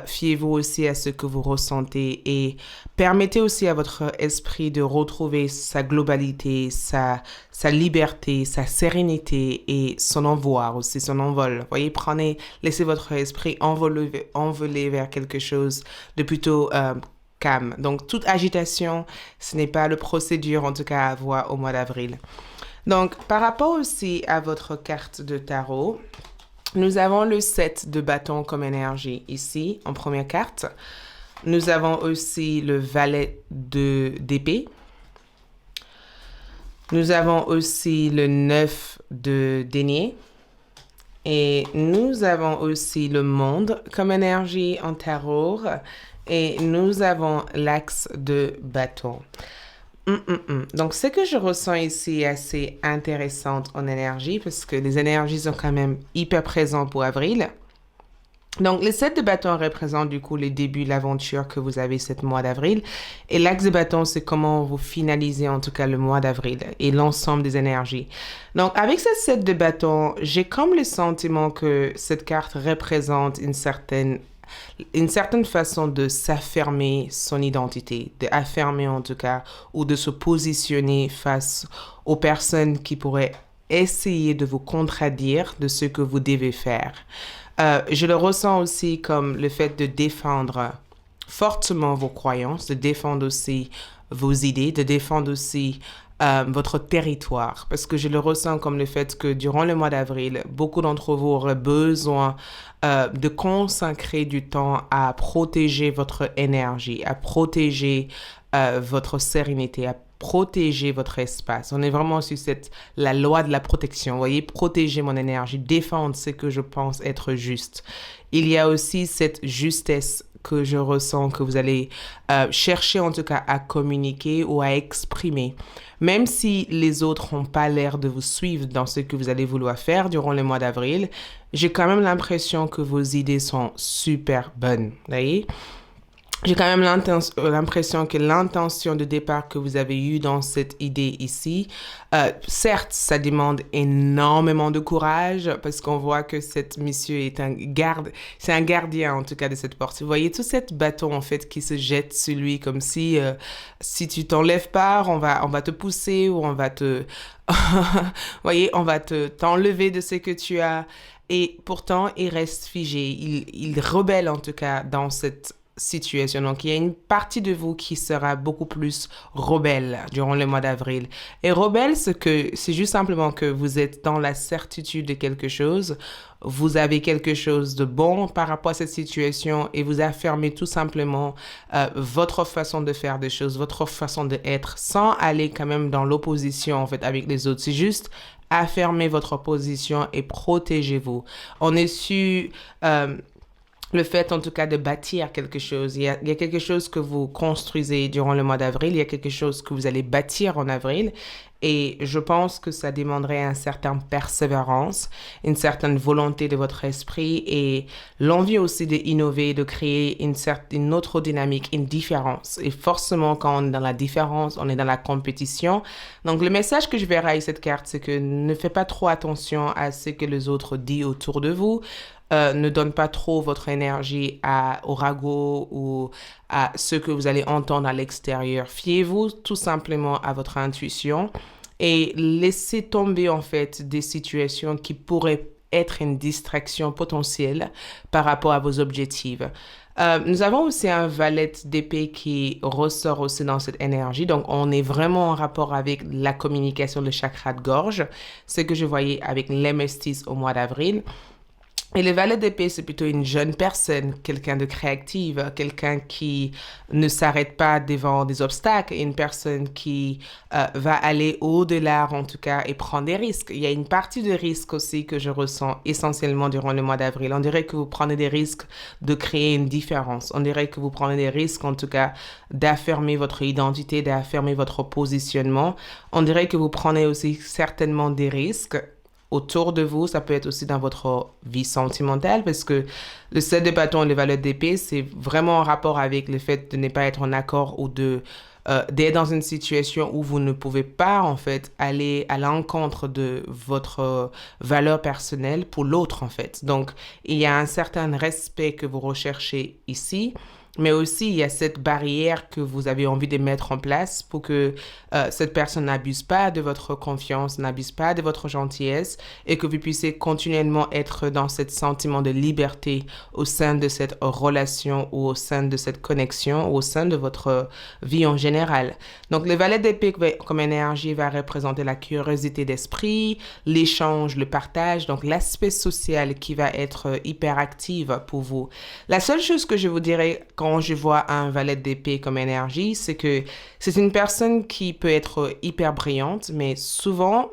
Fiez-vous aussi à ce que vous ressentez et permettez aussi à votre esprit de retrouver sa globalité, sa liberté, sa sérénité et son envoi aussi, son envol. Voyez, laissez votre esprit envoler vers quelque chose de plutôt calme. Donc, toute agitation, ce n'est pas la procédure, en tout cas, à avoir au mois d'avril. Donc, par rapport aussi à votre carte de tarot, nous avons le 7 de bâton comme énergie ici, en première carte. Nous avons aussi le valet d'épée. Nous avons aussi le 9 de denier. Et nous avons aussi le monde comme énergie en tarot. Et nous avons l'axe de bâton. Donc, ce que je ressens ici est assez intéressant en énergie parce que les énergies sont quand même hyper présentes pour avril. Donc, le 7 de bâton représente du coup le début, l'aventure que vous avez ce mois d'avril. Et l'axe de bâton, c'est comment vous finalisez en tout cas le mois d'avril et l'ensemble des énergies. Donc, avec ce 7 de bâton, j'ai comme le sentiment que cette carte représente une certaine façon de s'affirmer son identité, d'affirmer en tout cas, ou de se positionner face aux personnes qui pourraient essayer de vous contredire de ce que vous devez faire. Je le ressens aussi comme le fait de défendre fortement vos croyances, de défendre aussi vos idées, de défendre aussi votre territoire. Parce que je le ressens comme le fait que durant le mois d'avril, beaucoup d'entre vous auraient besoin de consacrer du temps à protéger votre énergie, à protéger votre sérénité, à protéger votre espace. On est vraiment sur la loi de la protection. Vous voyez, protéger mon énergie, défendre ce que je pense être juste. Il y a aussi cette justesse que je ressens, que vous allez chercher en tout cas à communiquer ou à exprimer. Même si les autres n'ont pas l'air de vous suivre dans ce que vous allez vouloir faire durant le mois d'avril, j'ai quand même l'impression que vos idées sont super bonnes. Vous voyez? j'ai quand même l'impression que l'intention de départ que vous avez eue dans cette idée ici, certes, ça demande énormément de courage parce qu'on voit que cet monsieur est c'est un gardien en tout cas de cette porte. Vous voyez tout cet bâton en fait qui se jette sur lui comme si si tu t'enlèves pas, on va te pousser ou on va te, vous voyez, on va t'enlever de ce que tu as. Et pourtant, il reste figé. Il rebelle en tout cas dans cette situation. Donc, il y a une partie de vous qui sera beaucoup plus rebelle durant le mois d'avril. Et rebelle, c'est juste simplement que vous êtes dans la certitude de quelque chose. Vous avez quelque chose de bon par rapport à cette situation et vous affirmez tout simplement votre façon de faire des choses, votre façon d'être, sans aller quand même dans l'opposition en fait avec les autres. C'est juste affirmez votre position et protégez-vous. On est sur le fait en tout cas de bâtir quelque chose. Il y a quelque chose que vous construisez durant le mois d'avril, il y a quelque chose que vous allez bâtir en avril et je pense que ça demanderait une certaine persévérance, une certaine volonté de votre esprit et l'envie aussi d'innover, de créer une autre dynamique, une différence. Et forcément, quand on est dans la différence, on est dans la compétition. Donc, le message que je verrai avec cette carte, c'est que ne faites pas trop attention à ce que les autres disent autour de vous. Ne donne pas trop votre énergie au ragot ou à ce que vous allez entendre à l'extérieur. Fiez-vous tout simplement à votre intuition et laissez tomber en fait des situations qui pourraient être une distraction potentielle par rapport à vos objectifs. Nous avons aussi un valet d'épée qui ressort aussi dans cette énergie. Donc, on est vraiment en rapport avec la communication, le chakra de gorge. Ce que je voyais avec l'hémestis au mois d'avril. Et le valet d'épée, c'est plutôt une jeune personne, quelqu'un de créative, quelqu'un qui ne s'arrête pas devant des obstacles, une personne qui va aller au-delà, en tout cas, et prendre des risques. Il y a une partie de risque aussi que je ressens essentiellement durant le mois d'avril. On dirait que vous prenez des risques de créer une différence. On dirait que vous prenez des risques, en tout cas, d'affirmer votre identité, d'affirmer votre positionnement. On dirait que vous prenez aussi certainement des risques autour de vous, ça peut être aussi dans votre vie sentimentale parce que le 7 de bâton et le valet d'épée, c'est vraiment en rapport avec le fait de ne pas être en accord ou d'être dans une situation où vous ne pouvez pas en fait aller à l'encontre de votre valeur personnelle pour l'autre en fait. Donc, il y a un certain respect que vous recherchez ici. Mais aussi, il y a cette barrière que vous avez envie de mettre en place pour que cette personne n'abuse pas de votre confiance, n'abuse pas de votre gentillesse et que vous puissiez continuellement être dans ce sentiment de liberté au sein de cette relation ou au sein de cette connexion ou au sein de votre vie en général. Donc, le valet d'épée comme énergie va représenter la curiosité d'esprit, l'échange, le partage, donc l'aspect social qui va être hyper active pour vous. La seule chose que je vous dirais quand je vois un valet d'épée comme énergie, c'est que c'est une personne qui peut être hyper brillante, mais souvent,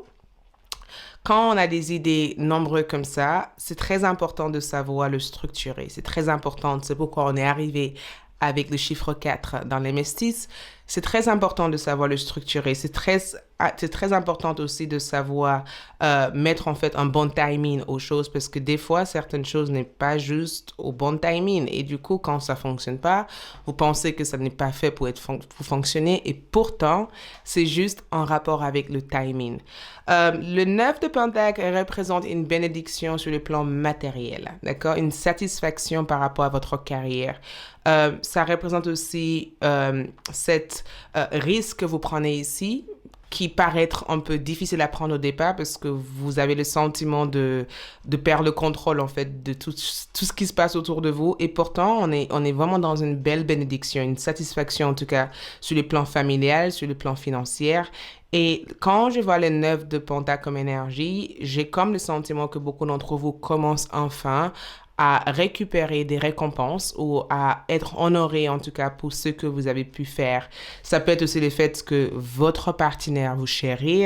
quand on a des idées nombreuses comme ça, c'est très important de savoir le structurer. C'est très important. C'est pourquoi on est arrivé avec le chiffre 4 dans les mestis. C'est très important de savoir le structurer. C'est très important aussi de savoir mettre en fait un bon timing aux choses parce que des fois, certaines choses n'est pas juste au bon timing. Et du coup, quand ça fonctionne pas, vous pensez que ça n'est pas fait pour fonctionner et pourtant, c'est juste en rapport avec le timing. Le 9 de Pentacle représente une bénédiction sur le plan matériel, d'accord? Une satisfaction par rapport à votre carrière. Ça représente aussi cette risque que vous prenez ici, qui paraît être un peu difficile à prendre au départ parce que vous avez le sentiment de perdre le contrôle en fait de tout ce qui se passe autour de vous et pourtant on est vraiment dans une belle bénédiction, une satisfaction en tout cas sur le plan familial, sur le plan financier. Et quand je vois le 9 de Pentacle comme énergie, j'ai comme le sentiment que beaucoup d'entre vous commencent enfin à récupérer des récompenses ou à être honoré en tout cas pour ce que vous avez pu faire. Ça peut être aussi le fait que votre partenaire vous chérit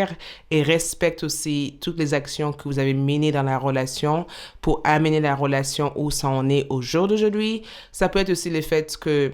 et respecte aussi toutes les actions que vous avez menées dans la relation pour amener la relation où ça en est au jour d'aujourd'hui. Ça peut être aussi le fait que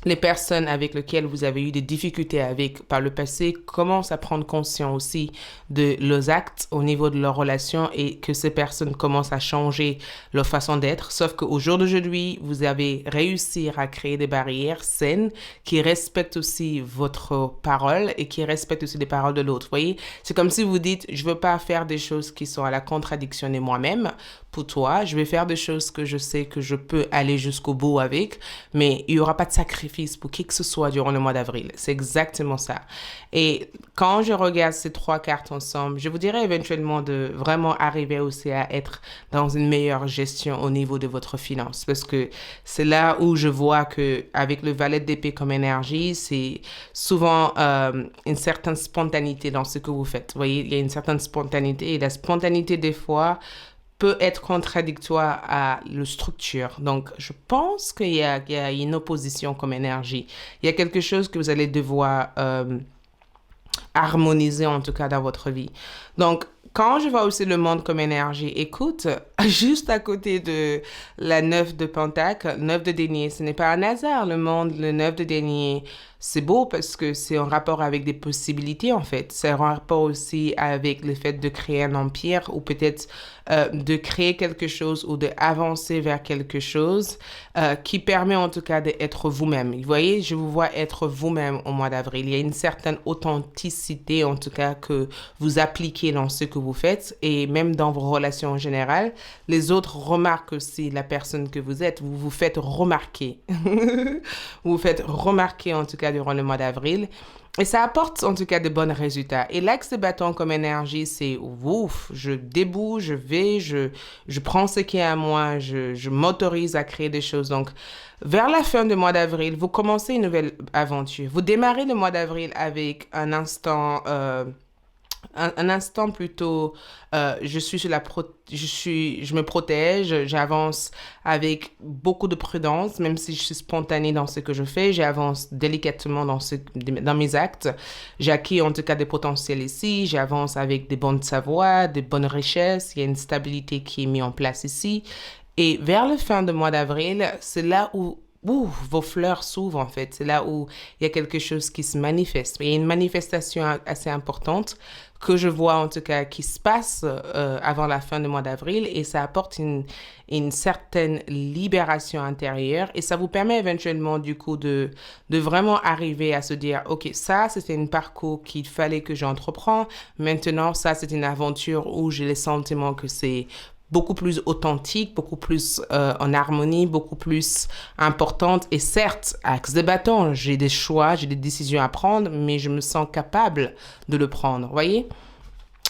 les personnes avec lesquelles vous avez eu des difficultés avec par le passé commencent à prendre conscience aussi de leurs actes au niveau de leur relation et que ces personnes commencent à changer leur façon d'être. Sauf qu'au jour d'aujourd'hui, vous avez réussi à créer des barrières saines qui respectent aussi votre parole et qui respectent aussi les paroles de l'autre. Vous voyez, c'est comme si vous dites, je veux pas faire des choses qui sont à la contradiction de moi-même. Pour toi, je vais faire des choses que je sais que je peux aller jusqu'au bout avec, mais il y aura pas de sacrifice pour qui que ce soit durant le mois d'avril. C'est exactement ça. Et quand je regarde ces trois cartes ensemble, je vous dirais éventuellement de vraiment arriver aussi à être dans une meilleure gestion au niveau de votre finance, parce que c'est là où je vois que avec le valet d'épée comme énergie, c'est souvent une certaine spontanéité dans ce que vous faites. Vous voyez, il y a une certaine spontanéité et la spontanéité des fois peut être contradictoire à la structure. Donc, je pense qu'il y a une opposition comme énergie. Il y a quelque chose que vous allez devoir harmoniser, en tout cas, dans votre vie. Donc, quand je vois aussi le monde comme énergie, écoute, juste à côté de la 9 de Pentacle, 9 de denier, ce n'est pas un hasard. Le monde, le 9 de denier, c'est beau parce que c'est en rapport avec des possibilités, en fait. C'est en rapport aussi avec le fait de créer un empire ou peut-être de créer quelque chose ou d'avancer vers quelque chose qui permet en tout cas d'être vous-même. Vous voyez, je vous vois être vous-même au mois d'avril. Il y a une certaine authenticité, en tout cas, que vous appliquez dans ce que vous faites et même dans vos relations en général. Les autres remarquent aussi la personne que vous êtes. Vous vous faites remarquer. Vous vous faites remarquer, en tout cas, durant le mois d'avril. Et ça apporte en tout cas de bons résultats. Et l'axe de bâton comme énergie, c'est ouf, je débouche, je prends ce qui est à moi, je m'autorise à créer des choses. Donc, vers la fin du mois d'avril, vous commencez une nouvelle aventure. Vous démarrez le mois d'avril avec un instant un instant plutôt, je suis sur je me protège, j'avance avec beaucoup de prudence, même si je suis spontanée dans ce que je fais, j'avance délicatement dans mes actes. J'ai acquis en tout cas des potentiels ici, j'avance avec des bonnes savoirs, des bonnes richesses, il y a une stabilité qui est mise en place ici. Et vers le fin du mois d'avril, c'est là où vos fleurs s'ouvrent en fait. C'est là où il y a quelque chose qui se manifeste. Il y a une manifestation assez importante que je vois en tout cas qui se passe avant la fin du mois d'avril et ça apporte une certaine libération intérieure et ça vous permet éventuellement du coup de vraiment arriver à se dire ok, ça c'était un parcours qu'il fallait que j'entreprends. Maintenant ça c'est une aventure où j'ai le sentiment que c'est beaucoup plus authentique, beaucoup plus en harmonie, beaucoup plus importante. Et certes, axe de bâton, j'ai des choix, j'ai des décisions à prendre, mais je me sens capable de le prendre. Voyez?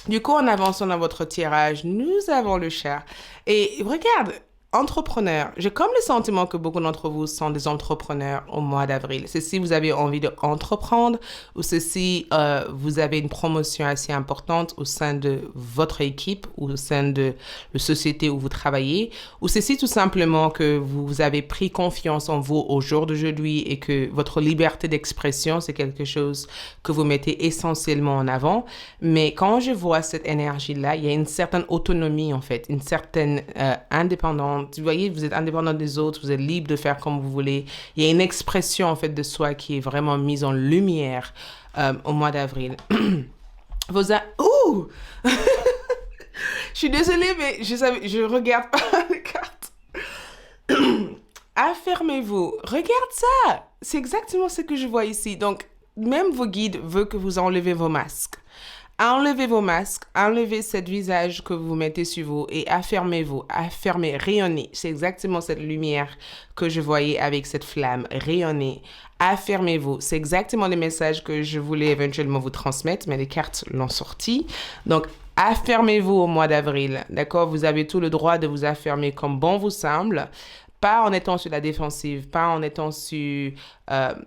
Du coup, en avançant dans votre tirage, nous avons le chat. Et regarde, entrepreneur. J'ai comme le sentiment que beaucoup d'entre vous sont des entrepreneurs au mois d'avril. C'est si vous avez envie d'entreprendre ou c'est si vous avez une promotion assez importante au sein de votre équipe ou au sein de la société où vous travaillez ou c'est si tout simplement que vous avez pris confiance en vous au jour d'aujourd'hui et que votre liberté d'expression, c'est quelque chose que vous mettez essentiellement en avant. Mais quand je vois cette énergie-là, il y a une certaine autonomie en fait, une certaine indépendance. Vous voyez, vous êtes indépendant des autres, vous êtes libre de faire comme vous voulez. Il y a une expression en fait de soi qui est vraiment mise en lumière au mois d'avril. Ouh! Je suis désolée, mais je regarde pas les cartes. Affirmez-vous. Regarde ça. C'est exactement ce que je vois ici. Donc, même vos guides veulent que vous enlevez vos masques. Enlevez vos masques, enlevez ce visage que vous mettez sur vous et affirmez-vous, affirmez, rayonnez. C'est exactement cette lumière que je voyais avec cette flamme, rayonnez, affirmez-vous. C'est exactement le message que je voulais éventuellement vous transmettre, mais les cartes l'ont sorti. Donc, affirmez-vous au mois d'avril, d'accord? Vous avez tout le droit de vous affirmer comme bon vous semble. Pas en étant sur la défensive, pas en étant sur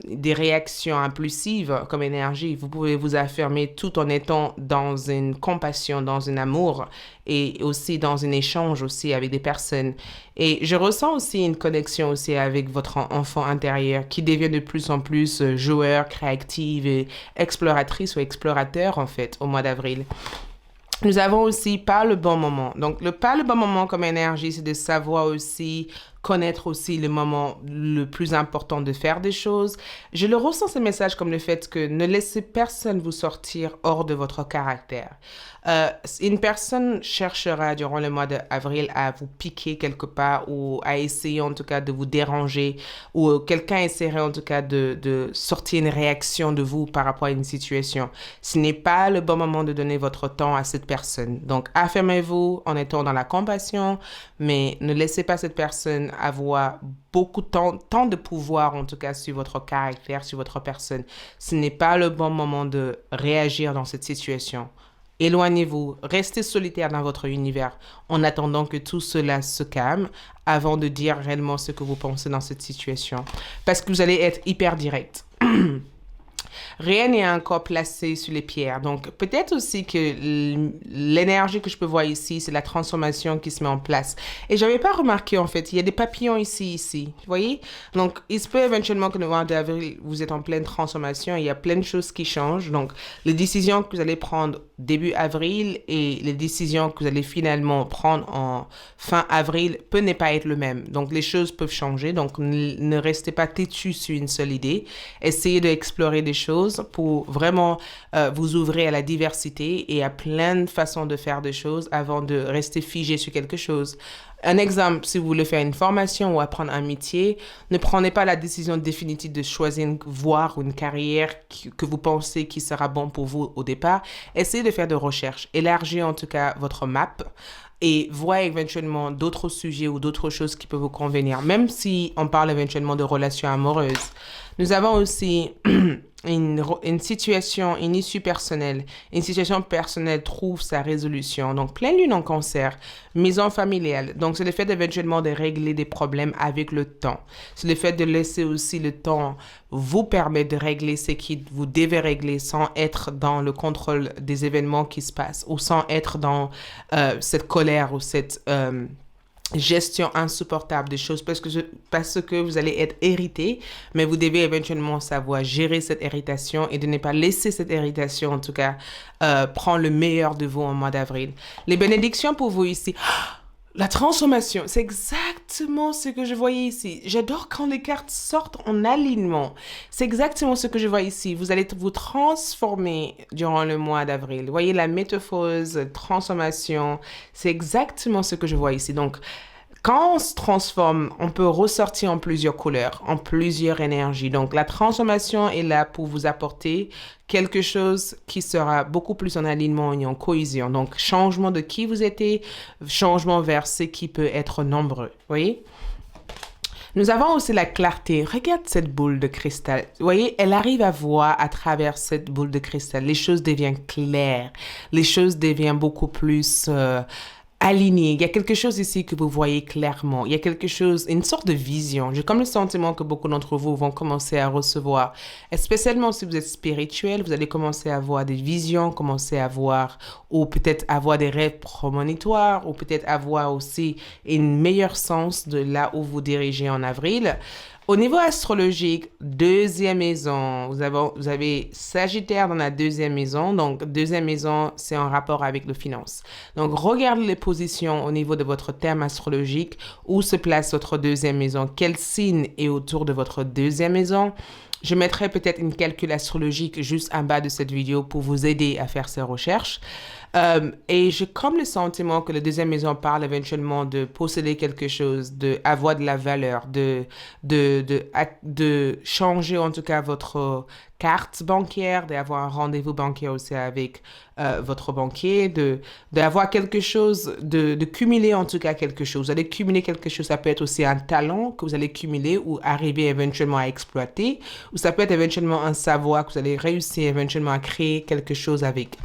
des réactions impulsives comme énergie. Vous pouvez vous affirmer tout en étant dans une compassion, dans un amour et aussi dans un échange aussi avec des personnes. Et je ressens aussi une connexion aussi avec votre enfant intérieur qui devient de plus en plus joueur, créative et exploratrice ou explorateur en fait au mois d'avril. Nous avons aussi pas le bon moment. Donc, pas le bon moment comme énergie, c'est de savoir aussi connaître aussi le moment le plus important de faire des choses. Je le ressens ce message comme le fait que ne laissez personne vous sortir hors de votre caractère. Une personne cherchera durant le mois d'avril à vous piquer quelque part ou à essayer en tout cas de vous déranger ou quelqu'un essaierait en tout cas de sortir une réaction de vous par rapport à une situation. Ce n'est pas le bon moment de donner votre temps à cette personne. Donc, affirmez-vous en étant dans la compassion, mais ne laissez pas cette personne avoir beaucoup de temps, tant de pouvoir en tout cas sur votre caractère, sur votre personne. Ce n'est pas le bon moment de réagir dans cette situation. Éloignez-vous, restez solitaire dans votre univers en attendant que tout cela se calme avant de dire réellement ce que vous pensez dans cette situation. Parce que vous allez être hyper direct. Rien n'est encore placé sur les pierres. Donc, peut-être aussi que l'énergie que je peux voir ici, c'est la transformation qui se met en place. Et j'avais pas remarqué, en fait, il y a des papillons ici. Vous voyez? Donc, il se peut éventuellement que le mois d'avril, vous êtes en pleine transformation. Il y a plein de choses qui changent. Donc, les décisions que vous allez prendre début avril et les décisions que vous allez finalement prendre en fin avril peut ne pas être le même. Donc, les choses peuvent changer. Donc, ne restez pas têtu sur une seule idée. Essayez d'explorer des choses pour vraiment vous ouvrir à la diversité et à plein de façons de faire des choses avant de rester figé sur quelque chose. Un exemple, si vous voulez faire une formation ou apprendre un métier, ne prenez pas la décision définitive de choisir une voie ou une carrière que vous pensez qui sera bon pour vous au départ. Essayez de faire des recherches. Élargir en tout cas votre map et voir éventuellement d'autres sujets ou d'autres choses qui peuvent vous convenir. Même si on parle éventuellement de relations amoureuses. Nous avons aussi une situation, une issue personnelle. Une situation personnelle trouve sa résolution. Donc, pleine lune en cancer, maison familiale. Donc, c'est le fait éventuellement de régler des problèmes avec le temps. C'est le fait de laisser aussi le temps vous permettre de régler ce qui vous devez régler sans être dans le contrôle des événements qui se passent ou sans être dans cette colère ou cette gestion insupportable des choses parce que vous allez être hérité, mais vous devez éventuellement savoir gérer cette irritation et de ne pas laisser cette irritation, en tout cas, prendre le meilleur de vous en mois d'avril. Les bénédictions pour vous ici. La transformation, c'est exactement ce que je voyais ici. J'adore quand les cartes sortent en alignement. C'est exactement ce que je vois ici. Vous allez vous transformer durant le mois d'avril. Vous voyez la métamorphose, transformation. C'est exactement ce que je vois ici. Donc, quand on se transforme, on peut ressortir en plusieurs couleurs, en plusieurs énergies. Donc, la transformation est là pour vous apporter quelque chose qui sera beaucoup plus en alignement et en cohésion. Donc, changement de qui vous êtes, changement vers ce qui peut être nombreux. Vous voyez? Nous avons aussi la clarté. Regarde cette boule de cristal. Vous voyez, elle arrive à voir à travers cette boule de cristal. Les choses deviennent claires. Les choses deviennent beaucoup plus aligné. Il y a quelque chose ici que vous voyez clairement. Il y a quelque chose, une sorte de vision. J'ai comme le sentiment que beaucoup d'entre vous vont commencer à recevoir. Et spécialement si vous êtes spirituel, vous allez commencer à avoir des visions, commencer à voir, ou peut-être avoir des rêves prémonitoires, ou peut-être avoir aussi une meilleure sens de là où vous dirigez en avril. Au niveau astrologique, deuxième maison, vous avez Sagittaire dans la deuxième maison. Donc, deuxième maison, c'est en rapport avec les finances. Donc, regardez les positions au niveau de votre thème astrologique. Où se place votre deuxième maison? Quel signe est autour de votre deuxième maison? Je mettrai peut-être une calcul astrologique juste en bas de cette vidéo pour vous aider à faire ces recherches. Et j'ai comme le sentiment que la deuxième maison parle éventuellement de posséder quelque chose, d'avoir de la valeur, de changer en tout cas votre carte bancaire, d'avoir un rendez-vous bancaire aussi avec votre banquier, d'avoir quelque chose, de cumuler en tout cas quelque chose. Vous allez cumuler quelque chose, ça peut être aussi un talent que vous allez cumuler ou arriver éventuellement à exploiter, ou ça peut être éventuellement un savoir que vous allez réussir éventuellement à créer quelque chose avec.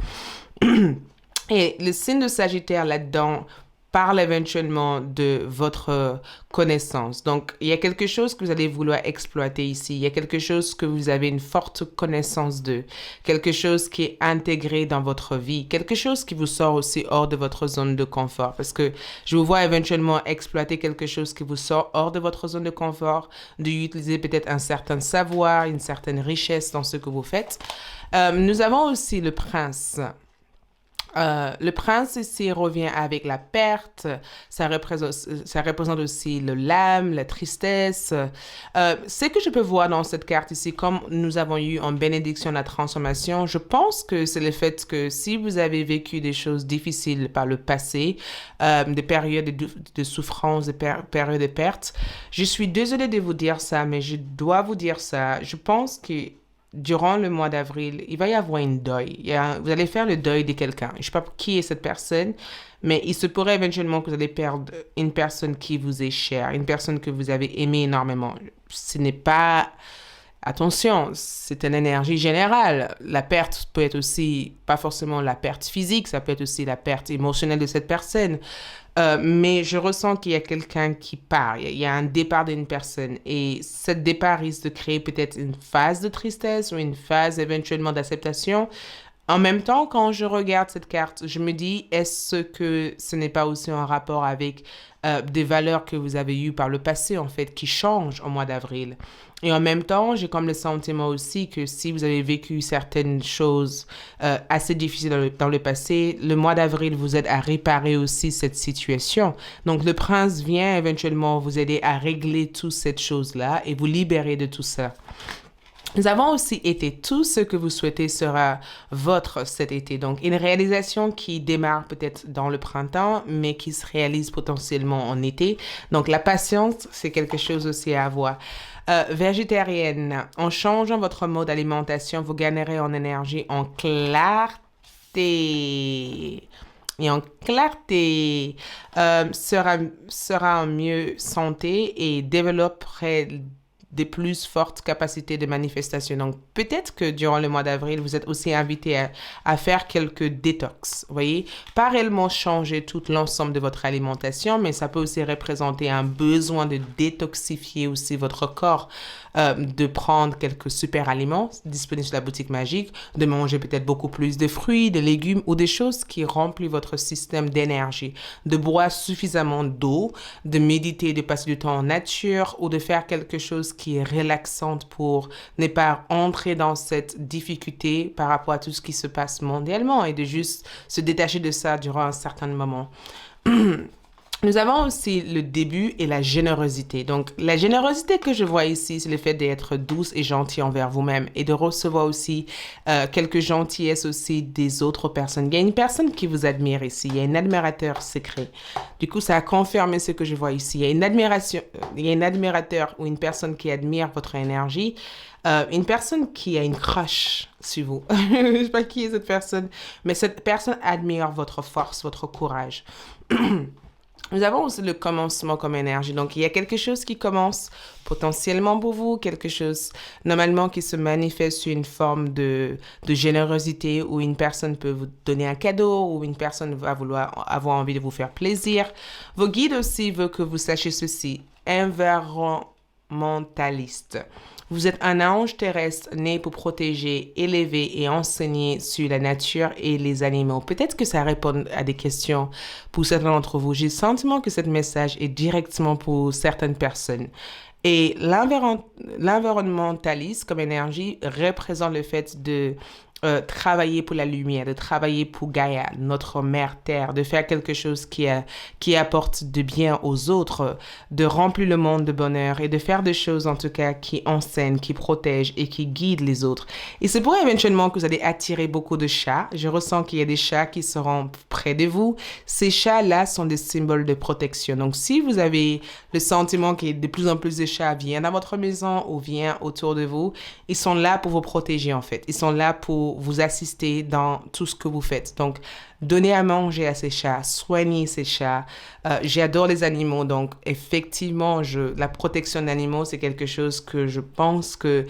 Et le signe de Sagittaire là-dedans parle éventuellement de votre connaissance. Donc, il y a quelque chose que vous allez vouloir exploiter ici. Il y a quelque chose que vous avez une forte connaissance de. Quelque chose qui est intégré dans votre vie. Quelque chose qui vous sort aussi hors de votre zone de confort. Parce que je vous vois éventuellement exploiter quelque chose qui vous sort hors de votre zone de confort, d'utiliser peut-être un certain savoir, une certaine richesse dans ce que vous faites. Nous avons aussi le prince. Le prince ici revient avec la perte, ça représente aussi le l'âme, la tristesse. Ce que je peux voir dans cette carte ici, comme nous avons eu en bénédiction la transformation, je pense que c'est le fait que si vous avez vécu des choses difficiles par le passé, des périodes de souffrance, périodes de perte, je suis désolée de vous dire ça, mais je dois vous dire ça. Je pense que durant le mois d'avril, il va y avoir une deuil. Vous allez faire le deuil de quelqu'un. Je ne sais pas qui est cette personne, mais il se pourrait éventuellement que vous allez perdre une personne qui vous est chère, une personne que vous avez aimée énormément. Ce n'est pas... Attention, c'est une énergie générale. La perte peut être aussi, pas forcément la perte physique, ça peut être aussi la perte émotionnelle de cette personne. Mais je ressens qu'il y a quelqu'un qui part, il y a un départ d'une personne et ce départ risque de créer peut-être une phase de tristesse ou une phase éventuellement d'acceptation. En même temps, quand je regarde cette carte, je me dis, est-ce que ce n'est pas aussi en rapport avec des valeurs que vous avez eues par le passé, en fait, qui changent au mois d'avril? Et en même temps, j'ai comme le sentiment aussi que si vous avez vécu certaines choses assez difficiles dans le passé, le mois d'avril vous aide à réparer aussi cette situation. Donc, le prince vient éventuellement vous aider à régler toute cette chose-là et vous libérer de tout ça. Nous avons aussi été, tout ce que vous souhaitez sera votre cet été. Donc, une réalisation qui démarre peut-être dans le printemps, mais qui se réalise potentiellement en été. Donc, la patience, c'est quelque chose aussi à avoir. Végétarienne, en changeant votre mode d'alimentation, vous gagnerez en énergie, en clarté. Et en clarté, sera en mieux santé et développerait des plus fortes capacités de manifestation. Donc, peut-être que durant le mois d'avril, vous êtes aussi invité à faire quelques détox. Vous voyez, pas réellement changer tout l'ensemble de votre alimentation, mais ça peut aussi représenter un besoin de détoxifier aussi votre corps, de prendre quelques super aliments disponibles sur la boutique magique, de manger peut-être beaucoup plus de fruits, de légumes ou des choses qui remplissent votre système d'énergie, de boire suffisamment d'eau, de méditer, de passer du temps en nature ou de faire quelque chose qui est relaxante pour ne pas entrer dans cette difficulté par rapport à tout ce qui se passe mondialement et de juste se détacher de ça durant un certain moment. Nous avons aussi le début et la générosité. Donc, la générosité que je vois ici, c'est le fait d'être douce et gentil envers vous-même et de recevoir aussi quelques gentillesses aussi des autres personnes. Il y a une personne qui vous admire ici. Il y a un admirateur secret. Du coup, ça a confirmé ce que je vois ici. Il y a une admiration, il y a un admirateur ou une personne qui admire votre énergie. Une personne qui a une crush sur vous. Je ne sais pas qui est cette personne, mais cette personne admire votre force, votre courage. Nous avons aussi le commencement comme énergie. Donc, il y a quelque chose qui commence potentiellement pour vous, quelque chose normalement qui se manifeste sur une forme de générosité où une personne peut vous donner un cadeau ou une personne va vouloir avoir envie de vous faire plaisir. Vos guides aussi veulent que vous sachiez ceci. Environnementaliste. Vous êtes un ange terrestre né pour protéger, élever et enseigner sur la nature et les animaux. Peut-être que ça répond à des questions pour certains d'entre vous. J'ai le sentiment que ce message est directement pour certaines personnes. Et l'environnementaliste comme énergie représente le fait de travailler pour la lumière, de travailler pour Gaïa, notre mère Terre, de faire quelque chose qui apporte de bien aux autres, de remplir le monde de bonheur et de faire des choses en tout cas qui enseignent, qui protègent et qui guident les autres. Et c'est pour éventuellement que vous allez attirer beaucoup de chats. Je ressens qu'il y a des chats qui seront près de vous. Ces chats-là sont des symboles de protection. Donc si vous avez le sentiment que de plus en plus de chats viennent dans votre maison ou viennent autour de vous, ils sont là pour vous protéger en fait. Ils sont là pour vous assister dans tout ce que vous faites. Donc, donnez à manger à ces chats, soignez ces chats. J'adore les animaux, donc effectivement, la protection d'animaux, c'est quelque chose que je pense que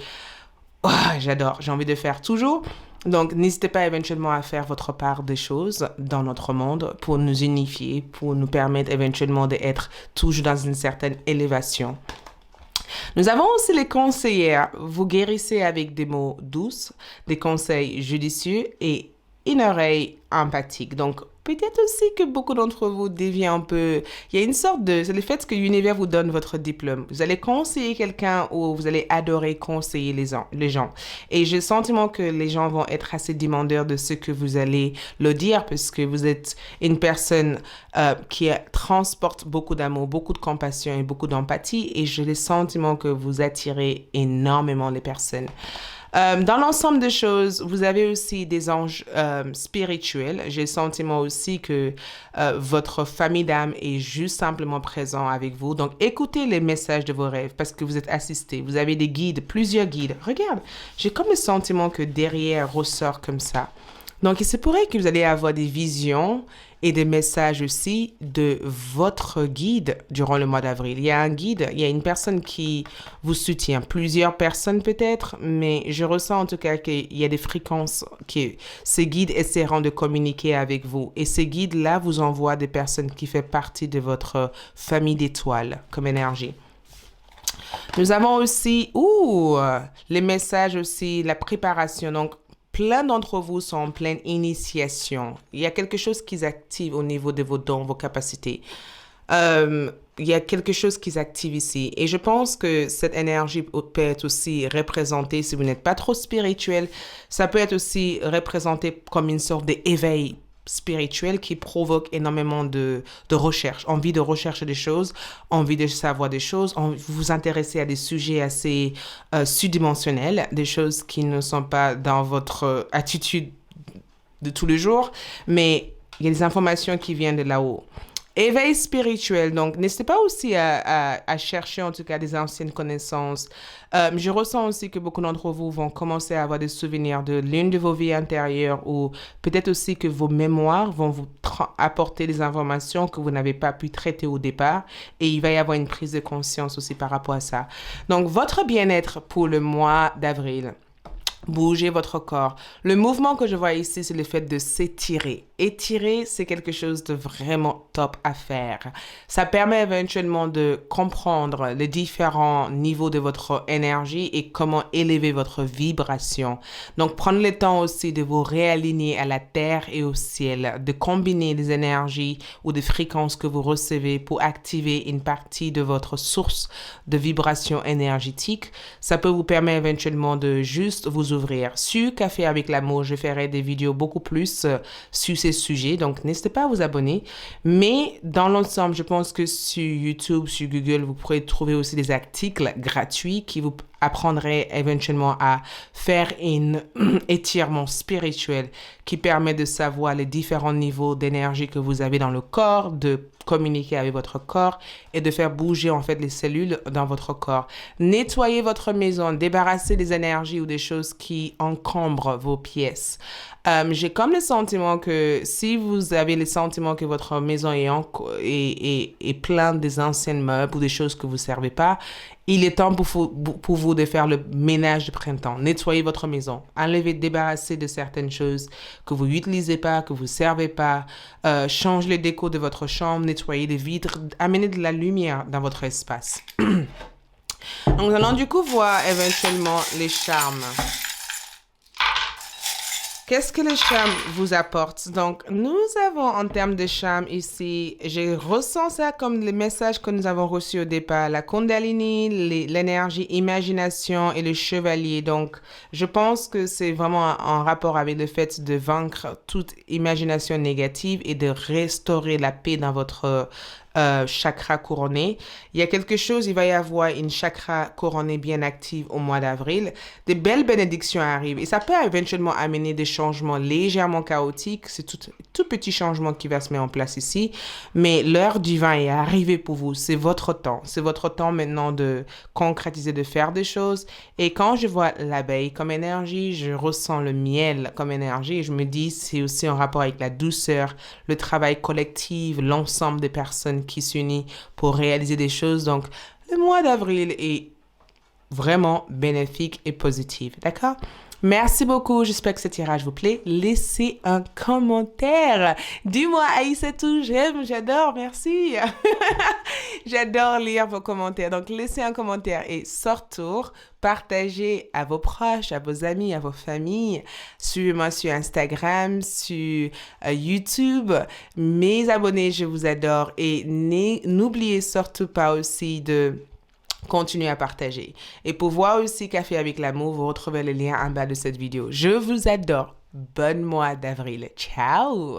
j'adore, j'ai envie de faire toujours. Donc, n'hésitez pas éventuellement à faire votre part des choses dans notre monde pour nous unifier, pour nous permettre éventuellement d'être toujours dans une certaine élévation. Nous avons aussi les conseillères. Vous guérissez avec des mots douces, des conseils judicieux et une oreille empathique. Donc, peut-être aussi que beaucoup d'entre vous dévient un peu. Il y a une sorte de... C'est le fait que l'univers vous donne votre diplôme. Vous allez conseiller quelqu'un ou vous allez adorer conseiller les gens. Et j'ai le sentiment que les gens vont être assez demandeurs de ce que vous allez leur dire parce que vous êtes une personne qui transporte beaucoup d'amour, beaucoup de compassion et beaucoup d'empathie. Et j'ai le sentiment que vous attirez énormément les personnes. Dans l'ensemble des choses, vous avez aussi des anges spirituels. J'ai le sentiment aussi que votre famille d'âme est juste simplement présent avec vous. Donc, écoutez les messages de vos rêves parce que vous êtes assisté. Vous avez des guides, plusieurs guides. Regarde, j'ai comme le sentiment que derrière ressort comme ça. Donc, il se pourrait que vous allez avoir des visions et des messages aussi de votre guide durant le mois d'avril. Il y a un guide, il y a une personne qui vous soutient, plusieurs personnes peut-être, mais je ressens en tout cas qu'il y a des fréquences que ces guides essaieront de communiquer avec vous. Et ces guides-là vous envoient des personnes qui font partie de votre famille d'étoiles comme énergie. Nous avons aussi, les messages aussi, la préparation. Donc, plein d'entre vous sont en pleine initiation. Il y a quelque chose qui s'active au niveau de vos dons, vos capacités. Il y a quelque chose qui s'active ici. Et je pense que cette énergie peut être aussi représentée, si vous n'êtes pas trop spirituel, ça peut être aussi représenté comme une sorte d'éveil spirituel qui provoque énormément de recherche, envie de rechercher des choses, envie de savoir des choses, vous intéresser à des sujets assez subdimensionnels, des choses qui ne sont pas dans votre attitude de tous les jours, mais il y a des informations qui viennent de là-haut. Éveil spirituel, donc n'hésitez pas aussi à chercher en tout cas des anciennes connaissances. Je ressens aussi que beaucoup d'entre vous vont commencer à avoir des souvenirs de l'une de vos vies antérieures ou peut-être aussi que vos mémoires vont vous apporter des informations que vous n'avez pas pu traiter au départ et il va y avoir une prise de conscience aussi par rapport à ça. Donc votre bien-être pour le mois d'avril. Bougez votre corps. Le mouvement que je vois ici, c'est le fait de s'étirer. Étirer, c'est quelque chose de vraiment top à faire. Ça permet éventuellement de comprendre les différents niveaux de votre énergie et comment élever votre vibration. Donc, prendre le temps aussi de vous réaligner à la terre et au ciel, de combiner les énergies ou des fréquences que vous recevez pour activer une partie de votre source de vibration énergétique. Ça peut vous permettre éventuellement de juste vous ouvrir. Sur Café avec l'amour, je ferai des vidéos beaucoup plus sur ces sujets, donc n'hésitez pas à vous abonner. Mais dans l'ensemble, je pense que sur YouTube, sur Google, vous pourrez trouver aussi des articles gratuits qui vous apprendrez éventuellement à faire un étirement spirituel qui permet de savoir les différents niveaux d'énergie que vous avez dans le corps, de communiquer avec votre corps et de faire bouger en fait les cellules dans votre corps. Nettoyez votre maison, débarrassez des énergies ou des choses qui encombrent vos pièces. J'ai comme le sentiment que si vous avez le sentiment que votre maison est pleine des anciens meubles ou des choses que vous ne servez pas, il est temps pour vous de faire le ménage de printemps. Nettoyez votre maison. Enlevez, débarrassez de certaines choses que vous n'utilisez pas, que vous ne servez pas. Changez les décos de votre chambre, nettoyez les vitres, amenez de la lumière dans votre espace. Donc, nous allons du coup voir éventuellement les charmes. Qu'est-ce que le charme vous apporte? Donc, nous avons en termes de charme ici, je ressens ça comme les messages que nous avons reçus au départ, la Kundalini, l'énergie imagination et le chevalier. Donc, je pense que c'est vraiment en rapport avec le fait de vaincre toute imagination négative et de restaurer la paix dans votre chakra couronné. Il y a quelque chose, il va y avoir une chakra couronnée bien active au mois d'avril. Des belles bénédictions arrivent et ça peut éventuellement amener des changements légèrement chaotiques. C'est tout petit changement qui va se mettre en place ici. Mais l'heure du vin est arrivée pour vous. C'est votre temps. C'est votre temps maintenant de concrétiser, de faire des choses. Et quand je vois l'abeille comme énergie, je ressens le miel comme énergie et je me dis c'est aussi en rapport avec la douceur, le travail collectif, l'ensemble des personnes qui s'unissent pour réaliser des choses. Donc, le mois d'avril est vraiment bénéfique et positif. D'accord? Merci beaucoup. J'espère que ce tirage vous plaît. Laissez un commentaire. Dis-moi, Aïssatou, j'aime, j'adore, merci. J'adore lire vos commentaires. Donc, laissez un commentaire et surtout, partagez à vos proches, à vos amis, à vos familles. Suivez-moi sur Instagram, sur YouTube. Mes abonnés, je vous adore. Et n'oubliez surtout pas aussi de continuez à partager. Et pour voir aussi Café avec l'amour, vous retrouvez le lien en bas de cette vidéo. Je vous adore. Bon mois d'avril. Ciao!